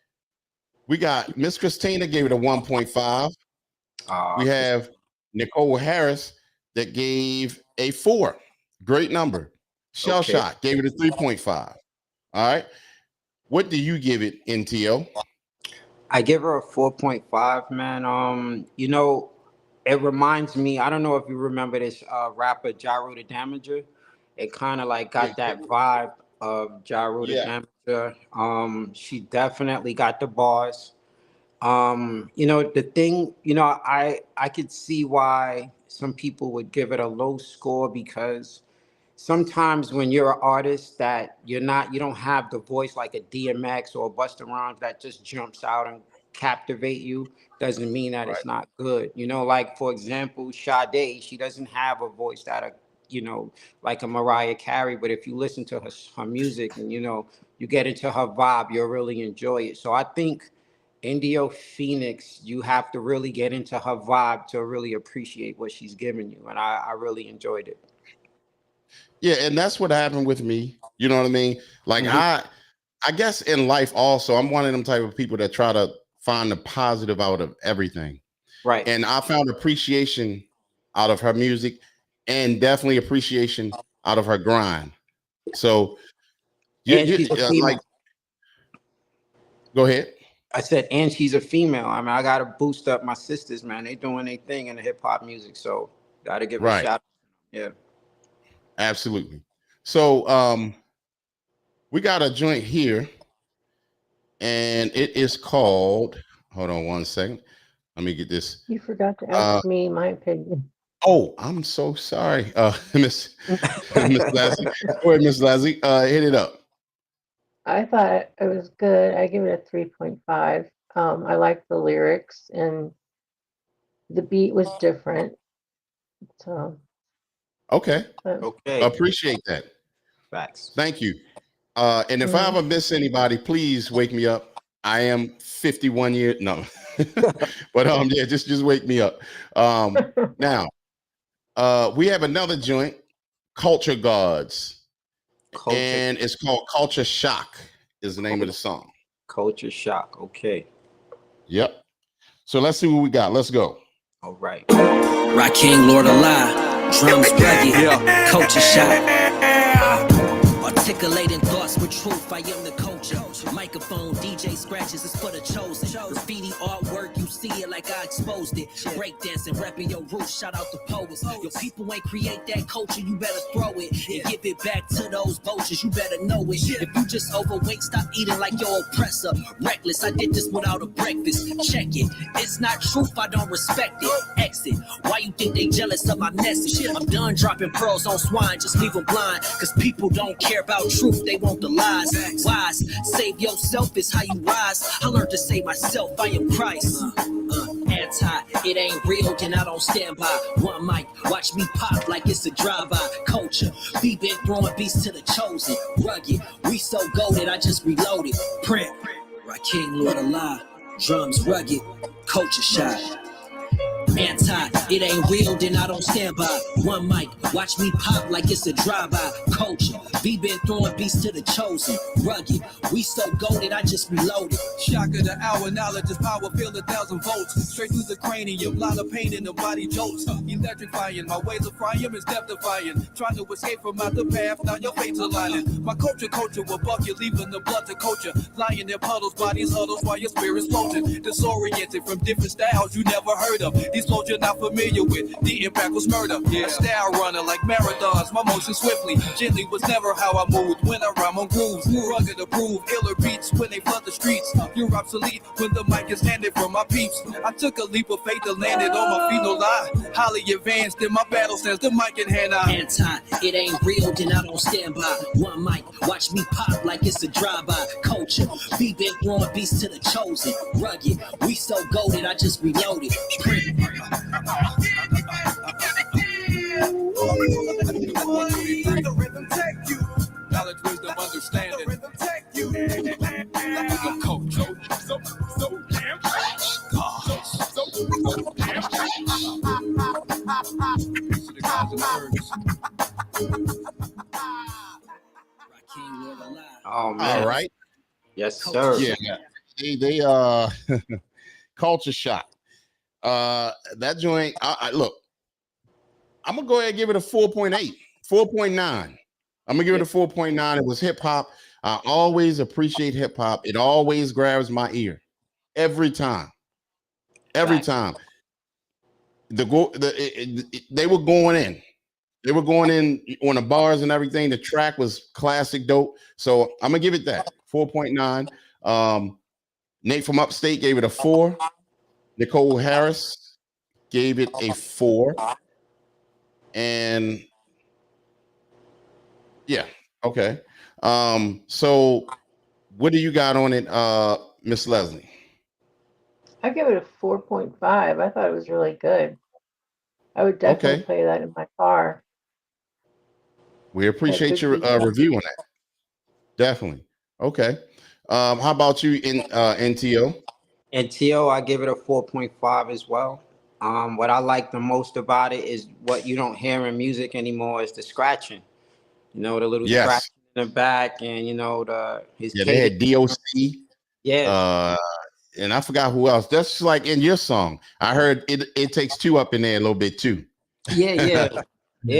We got Miss Christina gave it a 1.5. We have Nicole Harris that gave a 4. Great number. Shell Okay. Shot gave it a 3.5. All right. What do you give it, NTO? I give her a 4.5, man. It reminds me, I don't know if you remember this rapper Jaru the Damager. It kind of like got that vibe of Jaru the Damager. She definitely got the bars. The thing, I could see why some people would give it a low score because sometimes when you're an artist that you don't have the voice like a DMX or a Busta Rhymes that just jumps out and captivate you, doesn't mean that it's not good. Like for example, Sade, she doesn't have a voice that like a Mariah Carey, but if you listen to her music and you get into her vibe, you'll really enjoy it. So I think Indio Phoenix, you have to really get into her vibe to really appreciate what she's giving you, and I really enjoyed it. Yeah, and that's what happened with me. You know what I mean? Like I I guess in life also, I'm one of them type of people that try to find the positive out of everything. Right. And I found appreciation out of her music and definitely appreciation out of her grind. So And she's a female. like, go ahead. I said, and she's a female. I mean, I gotta boost up my sisters, man. They doing their thing in the hip hop music, so gotta give a shout out. Yeah, absolutely. So we got a joint here, and it is called. Hold on one second. Let me get this. You forgot to ask me my opinion. Oh, I'm so sorry, Miss Leslie. Go ahead, Miss Leslie. Hit it up. I thought it was good. I give it a 3.5. I liked the lyrics and the beat was different. So okay. Okay. Appreciate that. Facts. Thank you. And if I ever miss anybody, please wake me up. I am 51 years. No. But yeah, just wake me up. Now, we have another joint, Culture Gods. And it's called Culture Shock is the name of the song. Culture Shock. Okay. Yep. So let's see what we got. Let's go. All right. Rakim, Lord Allah, drums rugged, Culture Shock. Articulating thoughts with truth, I am the culture. Microphone, DJ scratches is for the chosen. Graffiti artwork, you see it like I exposed it. Breakdancing, rapping your roots, shout out the poets. Your people ain't create that culture, you better throw it. And give it back to those vultures, you better know it. If you just overweight, stop eating like your oppressor. Reckless, I did this without a breakfast. Check it, it's not truth, I don't respect it. Exit, why you think they jealous of my message? I'm done dropping pearls on swine, just leave them blind. Cause people don't care about truth, they want the lies. Wise, save yourself is how you rise. I learned to save myself, I am Christ. Anti, it ain't real, then I don't stand by. One mic, watch me pop like it's a drive-by. Culture, we been throwing beats to the chosen. Rugged, we so goated, I just reloaded. Print, Rakim, Lord Allah, drums rugged, Culture Shock. Anti, it ain't real, then I don't stand by. One mic, watch me pop like it's a drive-by. Culture, we been throwing beats to the chosen. Rugged, we so goated, I just reloaded. Shock of the hour, knowledge is power, feel 1,000 volts. Straight through the cranium, lot of pain in the body jolts. Electrifying, my ways of frying is death-defying. Trying to escape from out the path, now your fate's aligning. My culture will buck you, leaving the blood to culture. Lying in puddles, bodies huddles while your spirit's floating. Disoriented from different styles you never heard of. These flows you're not familiar with, the impact was murder. A style runner like marathons, my motion swiftly. Gently was never how I moved when I rhyme on grooves. Rugged approved, iller beats when they flood the streets. You're obsolete when the mic is handed from my peeps. I took a leap of faith and landed on my feet, no lie. Highly advanced in my battle sense, the mic in hand eye. Anti, it ain't real, then I don't stand by. One mic, watch me pop like it's a drive-by. Culture, we been throwing beats to the chosen. Rugged, we so goated, I just reloaded. Print. The rhythm take you. Knowledge, wisdom, understanding. The rhythm take you. The culture, so damn. So damn. Peace to the gods and birds. Oh man. All right. Yes, sir. Yeah. They Culture Shock. That joint, I look, I'm gonna go ahead and give it a 4.8, 4.9. I'm gonna give it a 4.9. It was hip hop. I always appreciate hip hop. It always grabs my ear every time. Every time. They were going in. They were going in on the bars and everything. The track was classic dope. So I'm gonna give it that 4.9. Nate from Upstate gave it a 4. Nicole Harris gave it a 4. And yeah, okay. So what do you got on it, Miss Leslie? I give it a 4.5. I thought it was really good. I would definitely play that in my car. We appreciate your review on that. Definitely. Okay. How about you in NTO? NTO, I give it a 4.5 as well. What I like the most about it is what you don't hear in music anymore is the scratching. You know, the little scratching in the back, and his Yeah, they had DOC. yeah. And I forgot who else. That's like in your song. I heard it takes two up in there a little bit too. Yeah,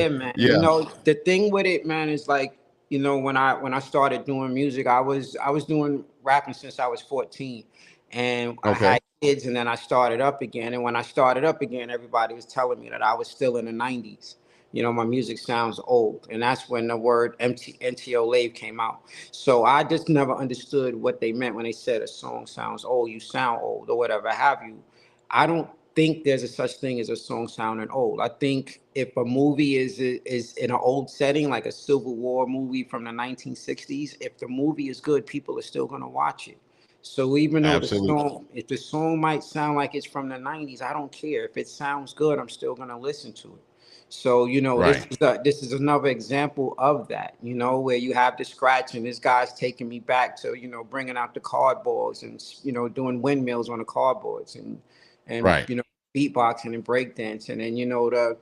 man. Yeah. The thing with it, man, is like, when I started doing music, I was doing rapping since I was 14. And I Okay. had kids, and then I started up again. And when I started up again, everybody was telling me that I was still in the 90s. My music sounds old. And that's when the word NTO Lave came out. So I just never understood what they meant when they said a song sounds old, you sound old, or whatever have you. I don't think there's a such thing as a song sounding old. I think if a movie is in an old setting, like a Civil War movie from the 1960s, if the movie is good, people are still going to watch it. So even though if the song might sound like it's from the 90s, I don't care. If it sounds good, I'm still going to listen to it. So, Right. this is another example of that, where you have the scratch, and this guy's taking me back to, bringing out the cardboards and, doing windmills on the cardboards and Right. beatboxing and breakdancing, and,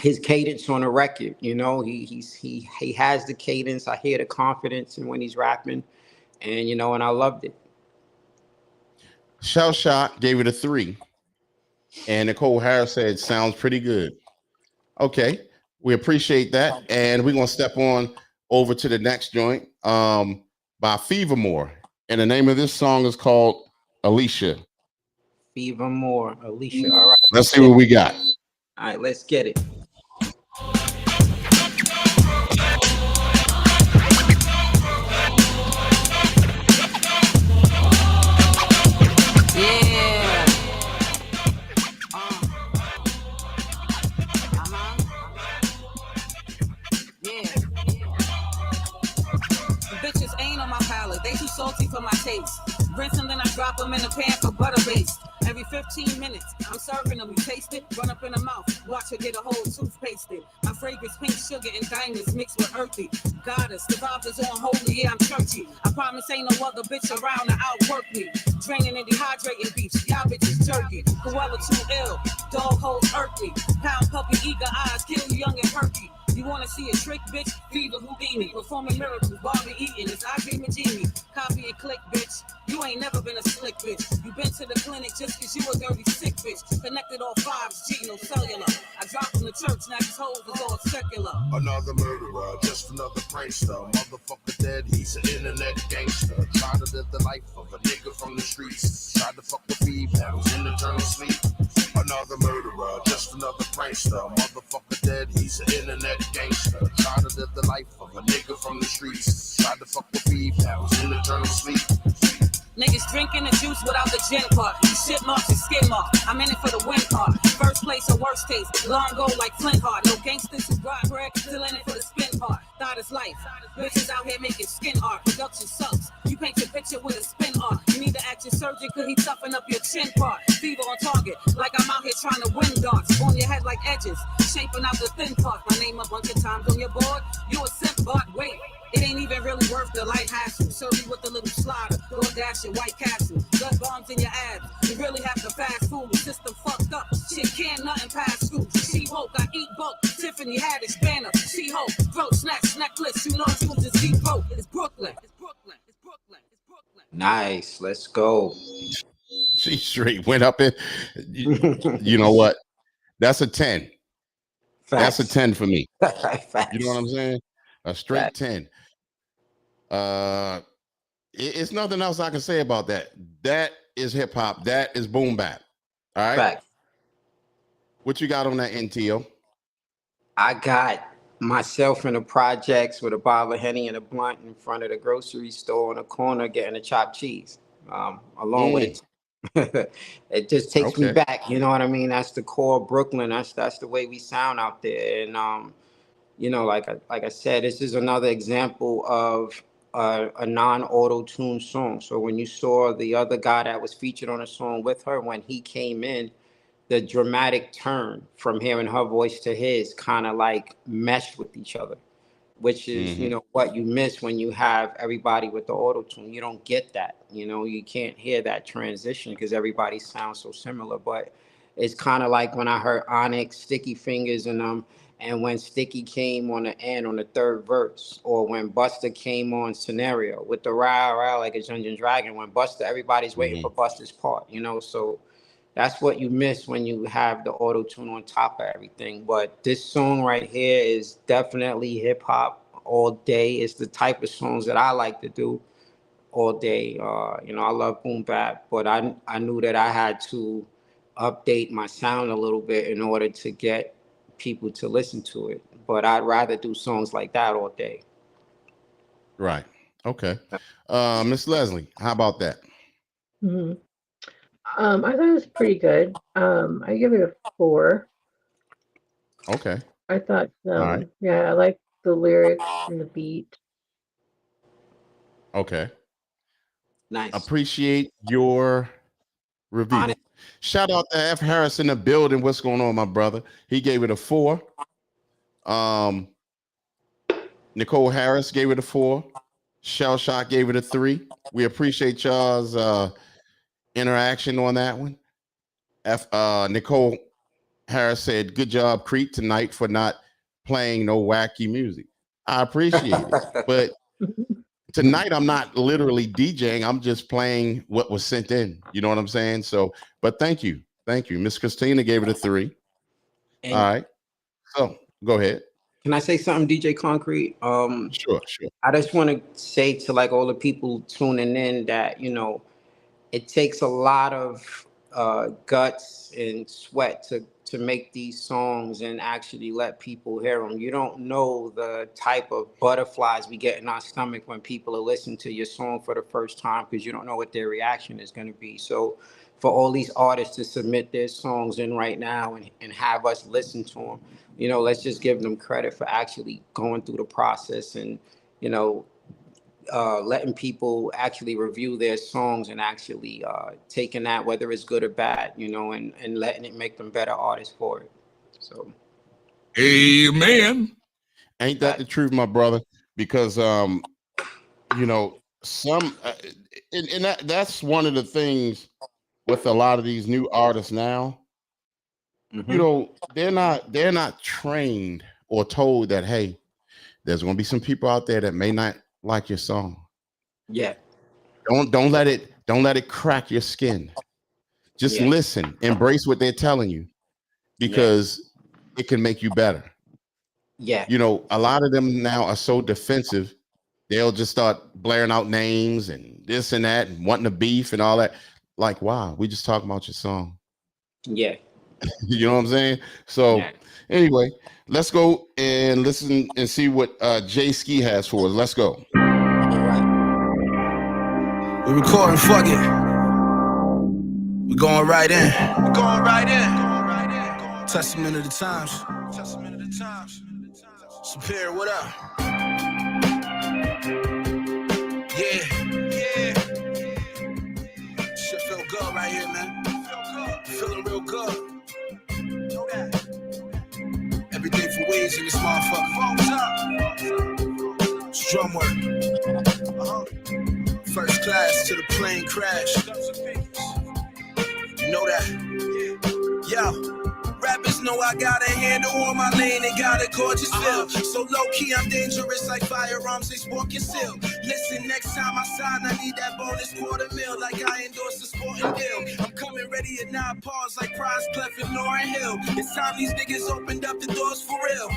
his cadence on the record, he has the cadence. I hear the confidence in when he's rapping, and, and I loved it. Shell Shock gave it a 3. And Nicole Harris said sounds pretty good. Okay, we appreciate that. And we're gonna step on over to the next joint by Fevermore. And the name of this song is called Alicia. Fevermore, Alicia. All right. Let's see what we got. All right, let's get it. Bitches ain't on my palate, they too salty for my taste. Rinse them, then I drop them in a pan for butter based. Every 15 minutes, I'm serving them, you taste it, run up in the mouth, watch her get a whole tooth pasted. My fragrance, pink sugar and diamonds mixed with earthy. Goddess, the vibe is on holy, yeah, I'm churchy. I promise ain't no other bitch around to outwork me. Draining and dehydrating beats, y'all bitches jerky. Cruella too ill, dog holes irk me. Pound puppy, eager eyes, kill you young and perky. You wanna see a trick, bitch? Fever Houdini, performing miracles, Barbie eating, it's I Dream of Genie. Copy and click, bitch. You ain't never been a slick bitch. You been to the clinic just cause you a dirty sick bitch. Connected all 5G, no cellular. I dropped from the church, now these hoes is all secular. Another murderer, just another prankster. Motherfucker dead, he's an internet gangster. Try to live the life of a nigga from the streets. Tried to fuck with females in eternal sleep. Another murderer, just another prankster. Motherfucker dead, he's an internet gangster. Try to live the life of a nigga from the streets. Tried to fuck with females in eternal sleep. Niggas drinking the juice without the gin part. You shit marks and skin mark. I'm in it for the win part. First place or worst taste. Long go like Flint Heart. No gangsters who brought bread. Still in it for the spin part. Thought is life. Bitches out here making skin art. Production sucks. You paint your picture with a spin art. You need to ask your surgeon cause he toughen up your chin part. Fever on target. Like I'm out here trying to win darts. On your head like edges. Shaping out the thin part. My name a bunch of times on your board. You a simp but wait. It ain't even really worth the light hassle. Serve you with a little slider, DoorDash and White Castle. Blood bombs in your abs. You really have to fast food. System fucked up. Shit can't nothing pass through. She woke, I eat bulk. Tiffany had it spanner. She hope. Throat snatch, necklace. You know you just deep broke. It's Brooklyn. It's Brooklyn. It's Brooklyn. It's Brooklyn. Nice. Let's go. She straight went up in. You know what? That's a 10. Facts. That's a 10 for me. Facts. You know what I'm saying? A straight Facts. 10. It's nothing else I can say about that. That is hip hop. That is boom bap. All right. Facts. What you got on that NTO? I got myself in the projects with a bottle of Henny and a blunt in front of the grocery store in the corner getting a chopped cheese. Along with it. It just takes me back. You know what I mean? That's the core Brooklyn. That's the way we sound out there. And you know, like I said, this is another example of a non-auto-tune song. So when you saw the other guy that was featured on a song with her, when he came in, the dramatic turn from hearing her voice to his kind of like meshed with each other, which is, you know, what you miss when you have everybody with the auto-tune. You don't get that, you know, you can't hear that transition because everybody sounds so similar. But it's kind of like when I heard Onyx, Sticky Fingers, and And when Sticky came on the end on the third verse, or when Busta came on Scenario with the rah like a Dungeon Dragon, when Busta, everybody's waiting for Busta's part, you know. So that's what you miss when you have the auto tune on top of everything. But this song right here is definitely hip hop all day. It's the type of songs that I like to do all day. You know, I love boom bap, but I knew that I had to update my sound a little bit in order to get people to listen to it. But I'd rather do songs like that all day. Right. Okay. Miss Leslie, how about that? Mm-hmm. I thought it was pretty good. I give it a 4. Okay. I thought, right. Yeah, I like the lyrics and the beat. Okay. Nice. Appreciate your review. Shout out to F. Harris in the building. What's going on, my brother? He gave it a 4. Nicole Harris gave it a 4. Shell Shock gave it a 3. We appreciate y'all's interaction on that one. Nicole Harris said, "Good job, Creek, tonight for not playing no wacky music." I appreciate it, but tonight I'm not literally DJing. I'm just playing what was sent in. You know what I'm saying? So, but thank you. Miss Christina gave it a 3. And all right. So go ahead. Can I say something, DJ Concrete? Sure. I just want to say to like all the people tuning in that, you know, it takes a lot of guts and sweat to make these songs and actually let people hear them. You don't know the type of butterflies we get in our stomach when people are listening to your song for the first time, because you don't know what their reaction is going to be. So for all these artists to submit their songs in right now and have us listen to them, you know, let's just give them credit for actually going through the process and, you know, letting people actually review their songs and actually taking that, whether it's good or bad, you know, and letting it make them better artists for it. So, amen. Ain't that the truth, my brother? Because you know, some and that's one of the things with a lot of these new artists now. You know, they're not trained or told that, hey, there's going to be some people out there that may not like your song. Yeah. Don't let it crack your skin. Just listen, embrace what they're telling you, because it can make you better. Yeah. You know, a lot of them now are so defensive. They'll just start blaring out names and this and that and wanting to beef and all that. Like, wow, we just talking about your song. Yeah. You know what I'm saying? So anyway, let's go and listen and see what Jay Ski has for us. Let's go. We're recording, fuck it. We're going right in. Testament of the times. Superior, what up? Yeah. Shit feel good right here, man. Feeling real good. Know that. Everything for ways in this motherfucker. It's drum work. First class to the plane crash. You know that? Yo. Rappers know I got a handle on my lane and got a gorgeous feel. So low-key, I'm dangerous like firearms, they sport concealed. Listen, next time I sign, I need that bonus $250,000 like I endorse a sporting deal. I'm coming ready at 9 pause like Prize Clef and Lauryn Hill. It's time these niggas opened up the doors for real.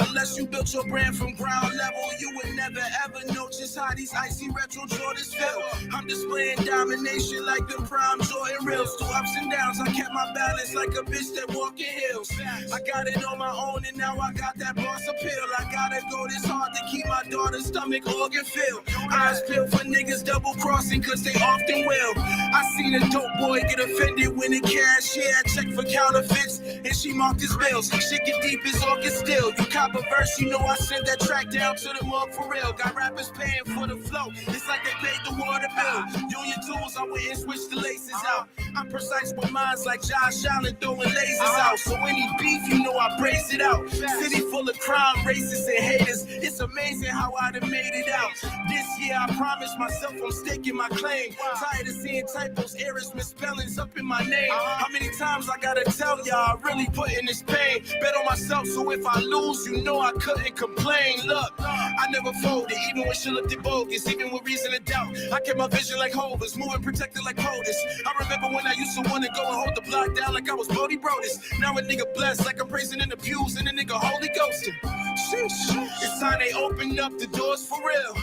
Unless you built your brand from ground level, you would never ever know just how these icy retro Jordans feel. I'm displaying domination like the prime Jordan reels. Through ups and downs, I kept my balance like a bitch that walking hills. I got it on my own and now I got that boss appeal. I gotta go this hard to keep my daughter's stomach organ filled. Eyes peeled for niggas double crossing cause they often will. I seen a dope boy get offended when the cashier checked for counterfeits and she marked his bills. Shit get deep as all get still. You cop a verse, you know I sent that track down to the mug for real. Got rappers paying for the flow. It's like they paid the water bill. Union tools, I went and switched the laces out. I'm precise with minds like Josh Allen throwing lasers out. So any beef, you know I brace it out. City full of crime, racists and haters. It's amazing how I done made it out. This year I promised myself I'm staking my claim. Tired of seeing typos, errors, misspellings up in my name. How many times I gotta tell y'all I really put in this pain? Bet on myself, so if I lose, you know I couldn't complain. Look, I never folded, even when shit looked bogus, even with reason to doubt. I kept my vision like Hovers, moving protected like POTUS. I remember when I used to want to go and hold the block down like I was Bodie Brodus. Now a nigga blessed like I'm praising in the pews and a nigga Holy Ghosted. It's time they open up the doors for real.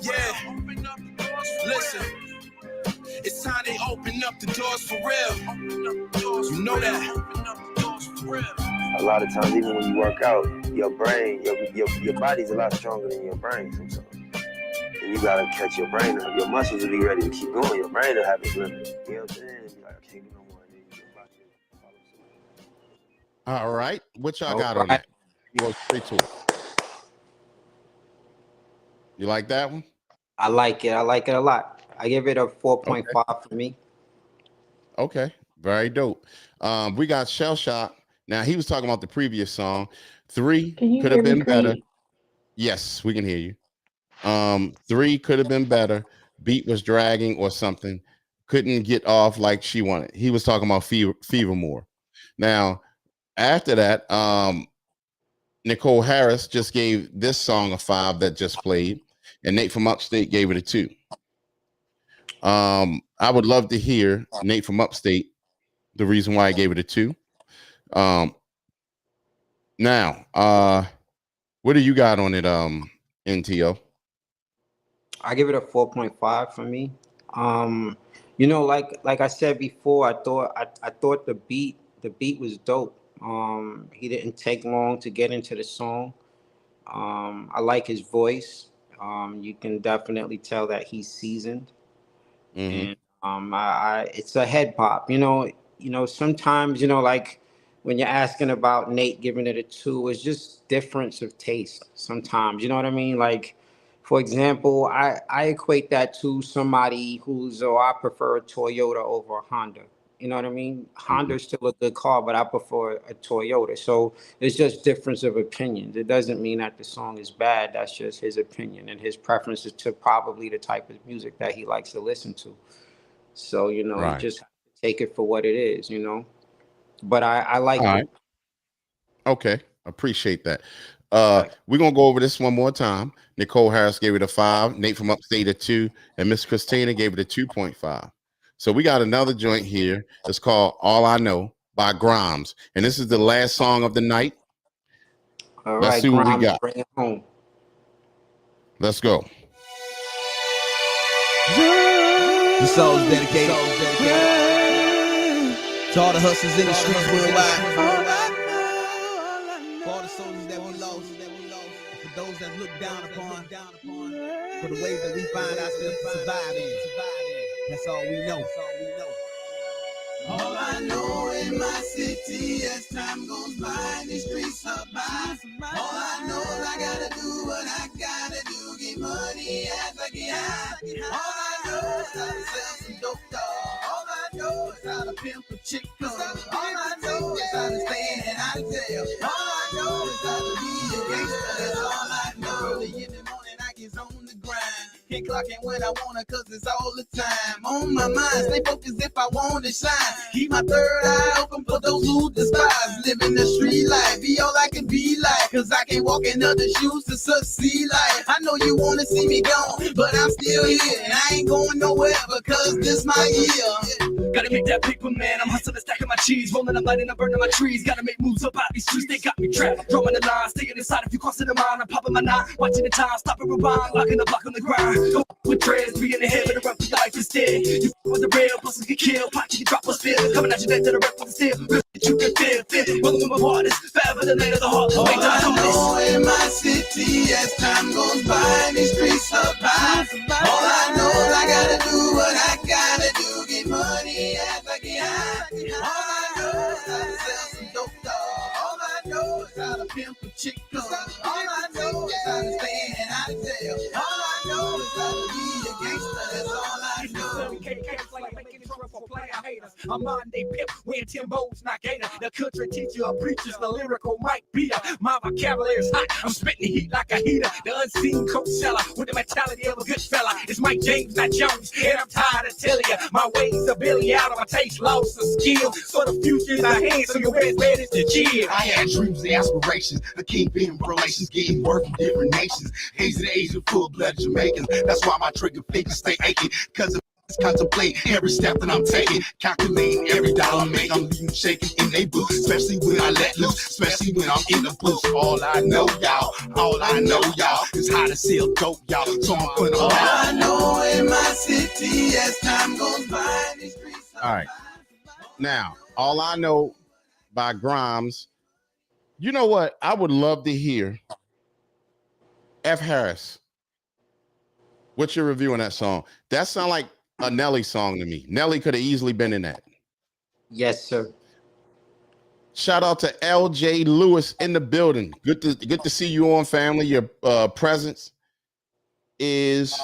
Yeah, listen. It's time they open up the doors for real. You know that. A lot of times, even when you work out, your brain, your body's a lot stronger than your brain sometimes. And you gotta catch your brain up. Your muscles will be ready to keep going. Your brain will have its limit. You know what I'm saying? And be like, I can't do no more. And then your body will follow suit. All right. What y'all got on that? Go straight to it. You like that one? I like it. I like it a lot. I give it a 4.5 for me. Okay. Very dope. We got Shell Shock. Now, he was talking about the previous song. 3 could have been better. Yes, we can hear you. 3 could have been better. Beat was dragging or something. Couldn't get off like she wanted. He was talking about Fever more. Now, after that, Nicole Harris just gave this song a 5 that just played, and Nate from Upstate gave it a 2. I would love to hear Nate from Upstate, the reason why I gave it a 2. Now, what do you got on it, NTO? I give it a 4.5 for me. You know, like I said before, I thought the beat was dope. He didn't take long to get into the song. I like his voice. You can definitely tell that he's seasoned. Mm-hmm. And it's a head pop. You know, sometimes, like when you're asking about Nate giving it a 2, it's just difference of taste sometimes. You know what I mean? Like, for example, I equate that to somebody I prefer a Toyota over a Honda. You know what I mean? Honda's still a good car, but I prefer a Toyota. So it's just difference of opinions. It doesn't mean that the song is bad. That's just his opinion and his preferences to probably the type of music that he likes to listen to. So, you know, you just have to take it for what it is, you know. But I like it. Okay. Appreciate that. We're going to go over this one more time. Nicole Harris gave it a 5. Nate from Upstate a 2. And Miss Christina gave it a 2.5. So we got another joint here. It's called All I Know by Grimes. And this is the last song of the night. All Let's right, see what we Grimes, got. bring it home. Let's go. The song's dedicated to all the hustlers in the streets worldwide. For all the soldiers that we lost. For those that look down upon. For the ways that we find ourselves surviving. That's all we know. All I know in my city as time goes by, the streets are by. All I know is I gotta do what I gotta do, get money as I get high. All I know is how to sell some dope dog. All I know is how to pimp a chick club. All I know is how to stay in and out of jail. All I know is how to be a gangster. That's all I know. Early in the morning I get on the grind. Can't clock in when I wanna, cause it's all the time. On my mind, stay focused if I wanna shine. Keep my third eye open for those who despise. Living the street life, be all I can be like. Cause I can't walk in other shoes to succeed life. I know you wanna see me gone, but I'm still here. And I ain't going nowhere because this my year. Gotta make that paper, man. I'm hustling, stacking my cheese, rolling, I'm lighting, I'm burning my trees. Gotta make moves up out these streets, they got me trapped. I'm drawing the line, staying inside. If you crossing the mind, I'm popping my 9, watching the time, stopping, rewind, locking the block on the grind. Go with dreads, be in the head, but the rep with life instead. You with the real, plus get killed, pot you drop a spill, coming at your neck to the rep with the steel. Real that you can feel, rolling with my hardest, forever the later the heart. All I know in my city as time goes by, these streets are by. All I know is I gotta do what I gotta do, get money as I get high. All I know is how to sell some dope dog. All I know is how to pimp a chick club. All I know is how to stay in and out of jail. All I know is how to be a gangster. That's all I know. player haters. I'm on they pimp, wearing Timbo's, not Gator. The country teacher of preachers, the lyrical Mike Beater. My vocabulary is hot, I'm spitting the heat like a heater. The unseen Coachella with the mentality of a good fella. It's Mike James, not Jones, and I'm tired of telling you. My ways are Billy out of my taste, lost the skill. So the future's our hands, so your best bet is to chill. I had dreams and aspirations, the kingpin relations, getting work from different nations. Hazy the Asian, full-blooded Jamaicans. That's why my trigger fingers stay aching, cause of contemplate every step that I'm taking, calculating every dollar I make. I'm leaving shaking in they boots, especially when I let loose, especially when I'm in the booth. All I know, y'all, is how to sell dope, y'all. So I'm putting on. All I know in my city as time goes by. These streets. All right. Now, All I Know by Grimes. You know what? I would love to hear F. Harris. What's your review on that song? That sound like a Nelly song to me. Nelly could have easily been in that. Yes, sir. Shout out to LJ Lewis in the building. Good to see you on, family. Your presence is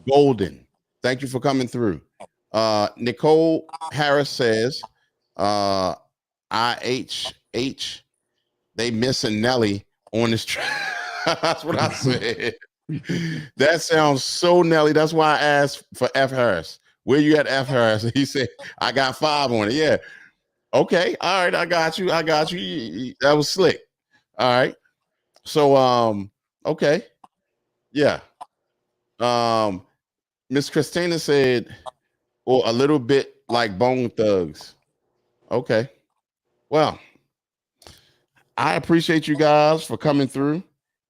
golden. Thank you for coming through. Nicole Harris says, IHH, they missing Nelly on this track. That's what I said. That sounds so Nelly. That's why I asked for F. Harris. Where you at, F. Harris? He said, I got 5 on it. Yeah. Okay. All right. I got you. That was slick. All right. So, okay. Yeah. Miss Christina said, or a little bit like Bone Thugs. Okay. Well, I appreciate you guys for coming through.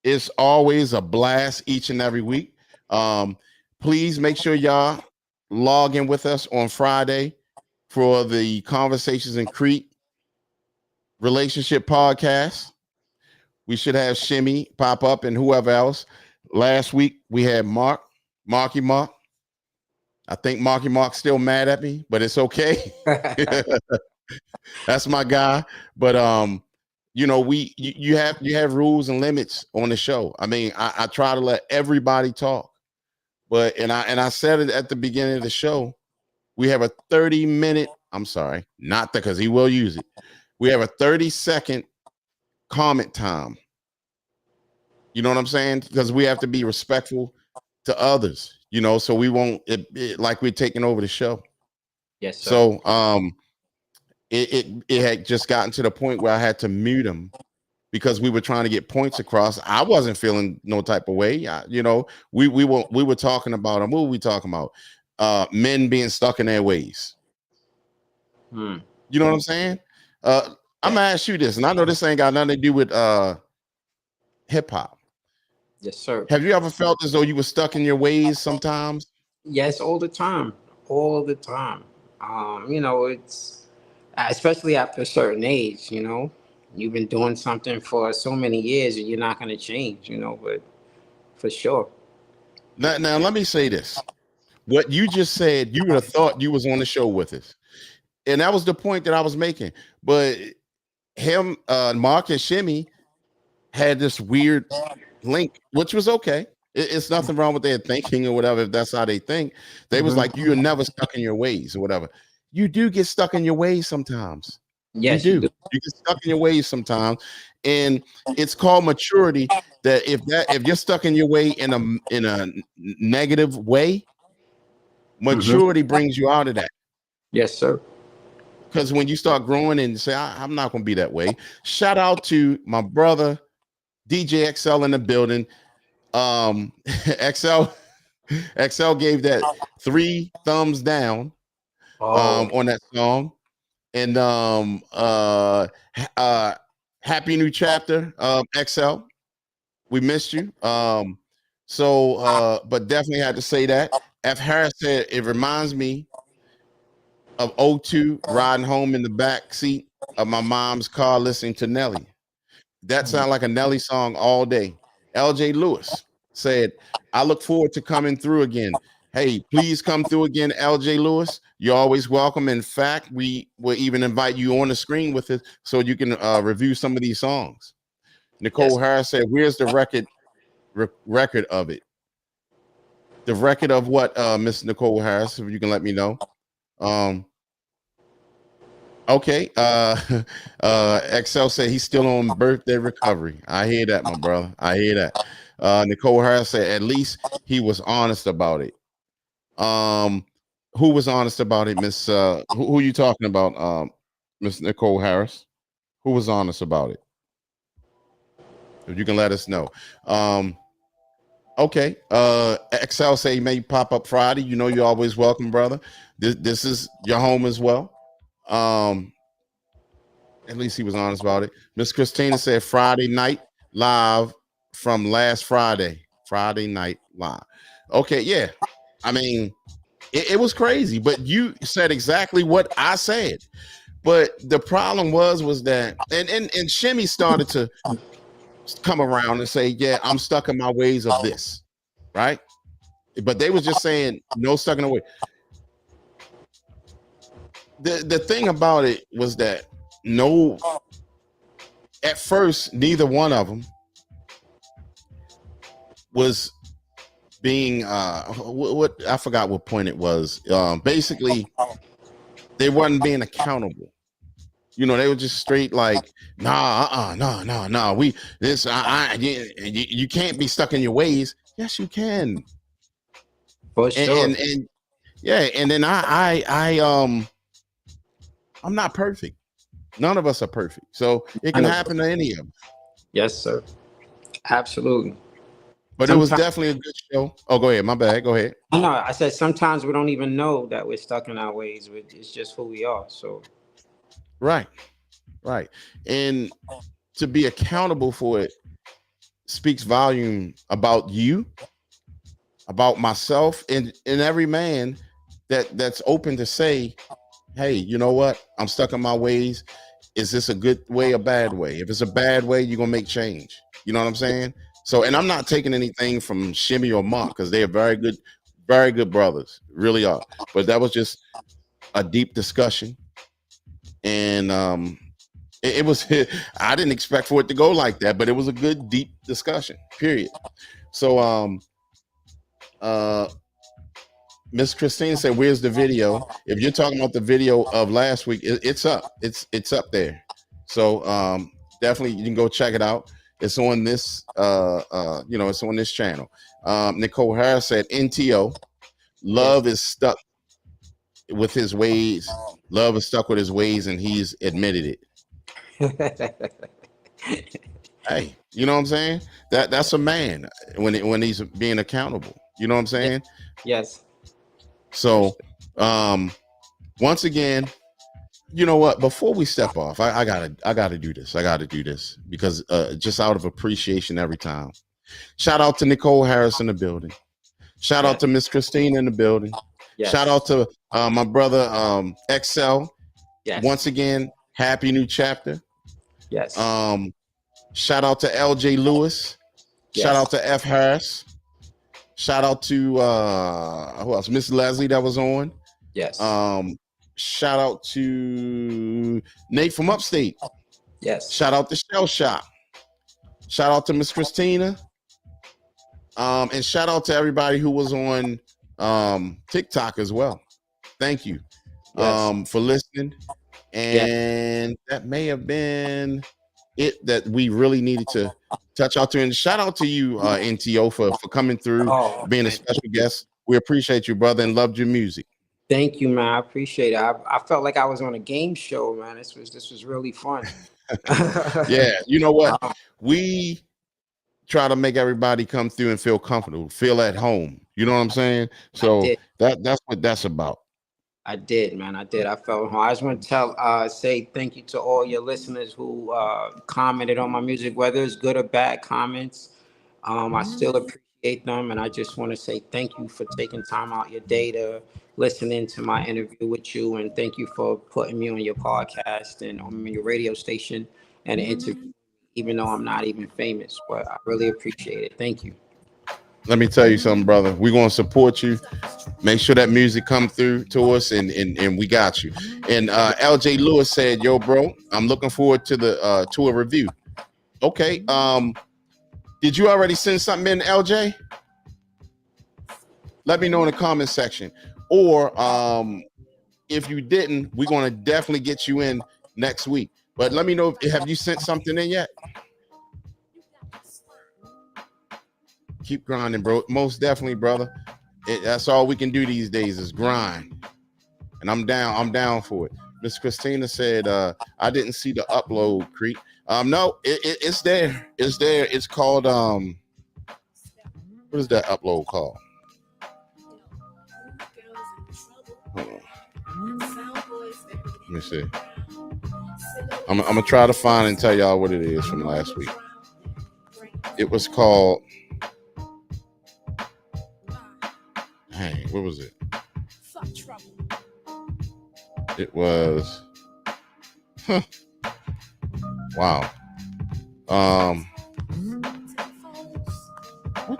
It's always a blast each and every week. Please make sure y'all log in with us on Friday for the Conversations in Crete Relationship Podcast. We should have Shimmy pop up and whoever else. Last week we had Marky Mark. I think Marky Mark's still mad at me, but it's okay. That's my guy. But you know, you have rules and limits on the show. I mean, I try to let everybody talk, but and I said it at the beginning of the show. We have a 30-minute. I'm sorry, not because he will use it. We have a 30-second comment time. You know what I'm saying? Because we have to be respectful to others. You know, so we won't like we're taking over the show. Yes, sir. So it had just gotten to the point where I had to mute him because we were trying to get points across. I wasn't feeling no type of way. You know, we were talking about what were we talking about? Men being stuck in their ways. You know what I'm saying? I'm gonna ask you this, and I know this ain't got nothing to do with hip hop. Yes, sir. Have you ever felt as though you were stuck in your ways sometimes? Yes, all the time. All the time. You know, it's especially after a certain age, you know, you've been doing something for so many years and you're not going to change, you know, but for sure. Now, let me say this. What you just said, you would have thought you was on the show with us. And that was the point that I was making. But him, Mark and Shimmy had this weird link, which was okay. It's nothing wrong with their thinking or whatever. If that's how they think, they was like, you're never stuck in your ways or whatever. You do get stuck in your ways sometimes. Yes, you do. You get stuck in your ways sometimes, and it's called maturity. That if you're stuck in your way in a negative way, maturity brings you out of that. Yes, sir. Because when you start growing and say, I'm not going to be that way. Shout out to my brother DJ XL in the building. XL gave that 3 thumbs down on that song. And happy new chapter, XL. We missed you. But definitely had to say that. F. Harris said it reminds me of 02 riding home in the back seat of my mom's car listening to Nelly. That sounded like a Nelly song all day. LJ Lewis said, I look forward to coming through again. Hey, please come through again, LJ Lewis. You're always welcome. In fact, we will even invite you on the screen with us so you can review some of these songs. Nicole Harris said, where's the record of it? The record of what, Miss Nicole Harris, if you can let me know. Okay. Excel said he's still on birthday recovery. I hear that, my brother. I hear that. Nicole Harris said at least he was honest about it. Who was honest about it, Miss? Who you talking about, Miss Nicole Harris? Who was honest about it? If you can let us know. Okay. Excel say he may pop up Friday. You know you're always welcome, brother. This is your home as well. At least he was honest about it. Miss Christina said Friday night live from last Friday. Friday night live. Okay, yeah. I mean, it was crazy, but you said exactly what I said. But the problem was that and Shimmy started to come around and say, yeah, I'm stuck in my ways of this, right? But they was just saying no stuck in the way. The thing about it was that at first, neither one of them was being what I forgot what point it was. Basically, they wasn't being accountable. You know, they were just straight like, nah. We this you can't be stuck in your ways. Yes, you can. For sure. And yeah, and then I'm not perfect. None of us are perfect. So it can happen to any of them. Yes, sir. Absolutely. But sometimes, it was definitely a good show. Oh, go ahead. My bad. Go ahead. No, I said sometimes we don't even know that we're stuck in our ways. It's just who we are. So right. And to be accountable for it speaks volume about you, about myself, and every man that's open to say, hey, you know what? I'm stuck in my ways. Is this a good way or bad way? If it's a bad way, you're gonna make change. You know what I'm saying? So, and I'm not taking anything from Shimmy or Mark because they are very good brothers, really are. But that was just a deep discussion, and it was. I didn't expect for it to go like that, but it was a good deep discussion. Period. So, Miss Christina said, "Where's the video?" If you're talking about the video of last week, it's up. It's up there. So definitely you can go check it out. It's on this it's on this channel. Nicole Harris said, "NTO, love is stuck with his ways. Love is stuck with his ways, and he's admitted it." Hey, you know what I'm saying? That's a man when he's being accountable. You know what I'm saying? Yes. So, once again, you know what? Before we step off, I gotta do this. I gotta do this because just out of appreciation every time. Shout out to Nicole Harris in the building. Shout out to Miss Christine in the building. Yes. Shout out to my brother Excel. Yes. Once again, happy new chapter. Yes. Shout out to LJ Lewis. Yes. Shout out to F Harris. Shout out to who else? Miss Leslie that was on. Yes. Shout out to Nate from Upstate. Yes. Shout out to Shell Shop. Shout out to Miss Christina. And shout out to everybody who was on TikTok as well. Thank you for listening. And that may have been it that we really needed to touch out to. And shout out to you, NTO, for coming through, being a special guest. We appreciate you, brother, and loved your music. Thank you, man. I appreciate it. I felt like I was on a game show, man. This was really fun. Yeah, you know what? We try to make everybody come through and feel comfortable, feel at home. You know what I'm saying? So that's what that's about. I did, man. I did. I felt home. I just want to say thank you to all your listeners who commented on my music, whether it's good or bad comments. I still appreciate them, and I just want to say thank you for taking time out your day to listen into my interview with you, and thank you for putting me on your podcast and on your radio station and interview, even though I'm not even famous. But I really appreciate it. Thank you. Let me tell you something, brother. We're going to support you. Make sure that music come through to us, and we got you. And LJ Lewis said, yo, bro, I'm looking forward to the to a review. Okay. Did you already send something in, LJ? Let me know in the comment section. Or if you didn't, we're gonna definitely get you in next week. But let me know, have you sent something in yet? Keep grinding, bro. Most definitely, brother. That's all we can do these days is grind. And I'm down for it. Miss Christina said, I didn't see the upload, Creek. No, it's there. It's there. It's called what is that upload called? Hold on. Let me see. I'm gonna try to find and tell y'all what it is from last week. It was called, dang, what was it? It was, wow.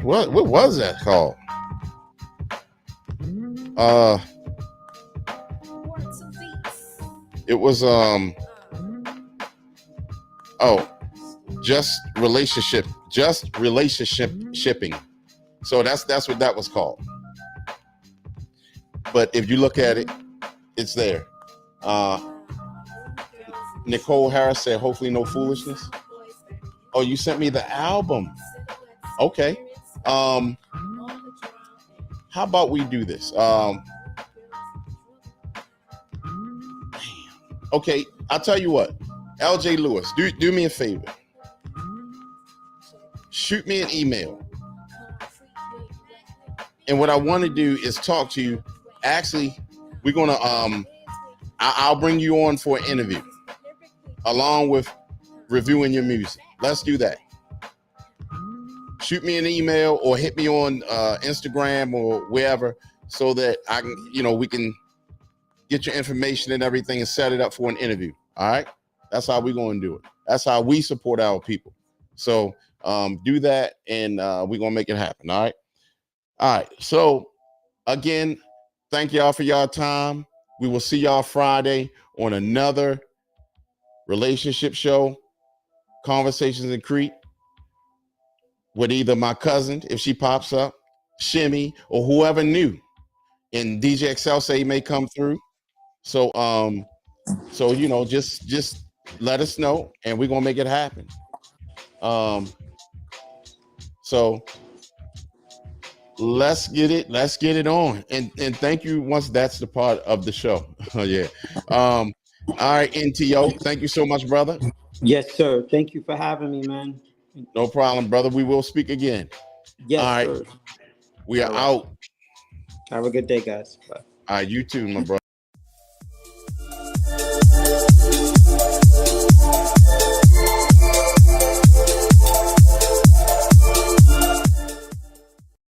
What was that called? It was just relationship shipping. So that's what that was called. But if you look at it, it's there. Nicole Harris said, hopefully no foolishness. Oh, you sent me the album. Okay. How about we do this? Okay, I'll tell you what. LJ Lewis, do me a favor. Shoot me an email. And what I want to do is talk to you. Actually, we're gonna I'll bring you on for an interview along with reviewing your music. Let's do that. Shoot me an email or hit me on Instagram or wherever so that I can, we can get your information and everything and set it up for an interview. All right. That's how we're going to do it. That's how we support our people. So do that and we're going to make it happen. All right. All right. So again, thank y'all for y'all time. We will see y'all Friday on another relationship show, Conversations in Crete, with either my cousin, if she pops up, Shimmy, or whoever new. And DJ XL say he may come through. So just let us know and we're gonna make it happen. So let's get it on. And thank you once that's the part of the show. Oh yeah. All right, NTO, thank you so much, brother. Yes, sir. Thank you for having me, man. No problem, brother. We will speak again. Yes, all right. sir. We are out. Have a good day, guys. Bye. All right, you too, my brother.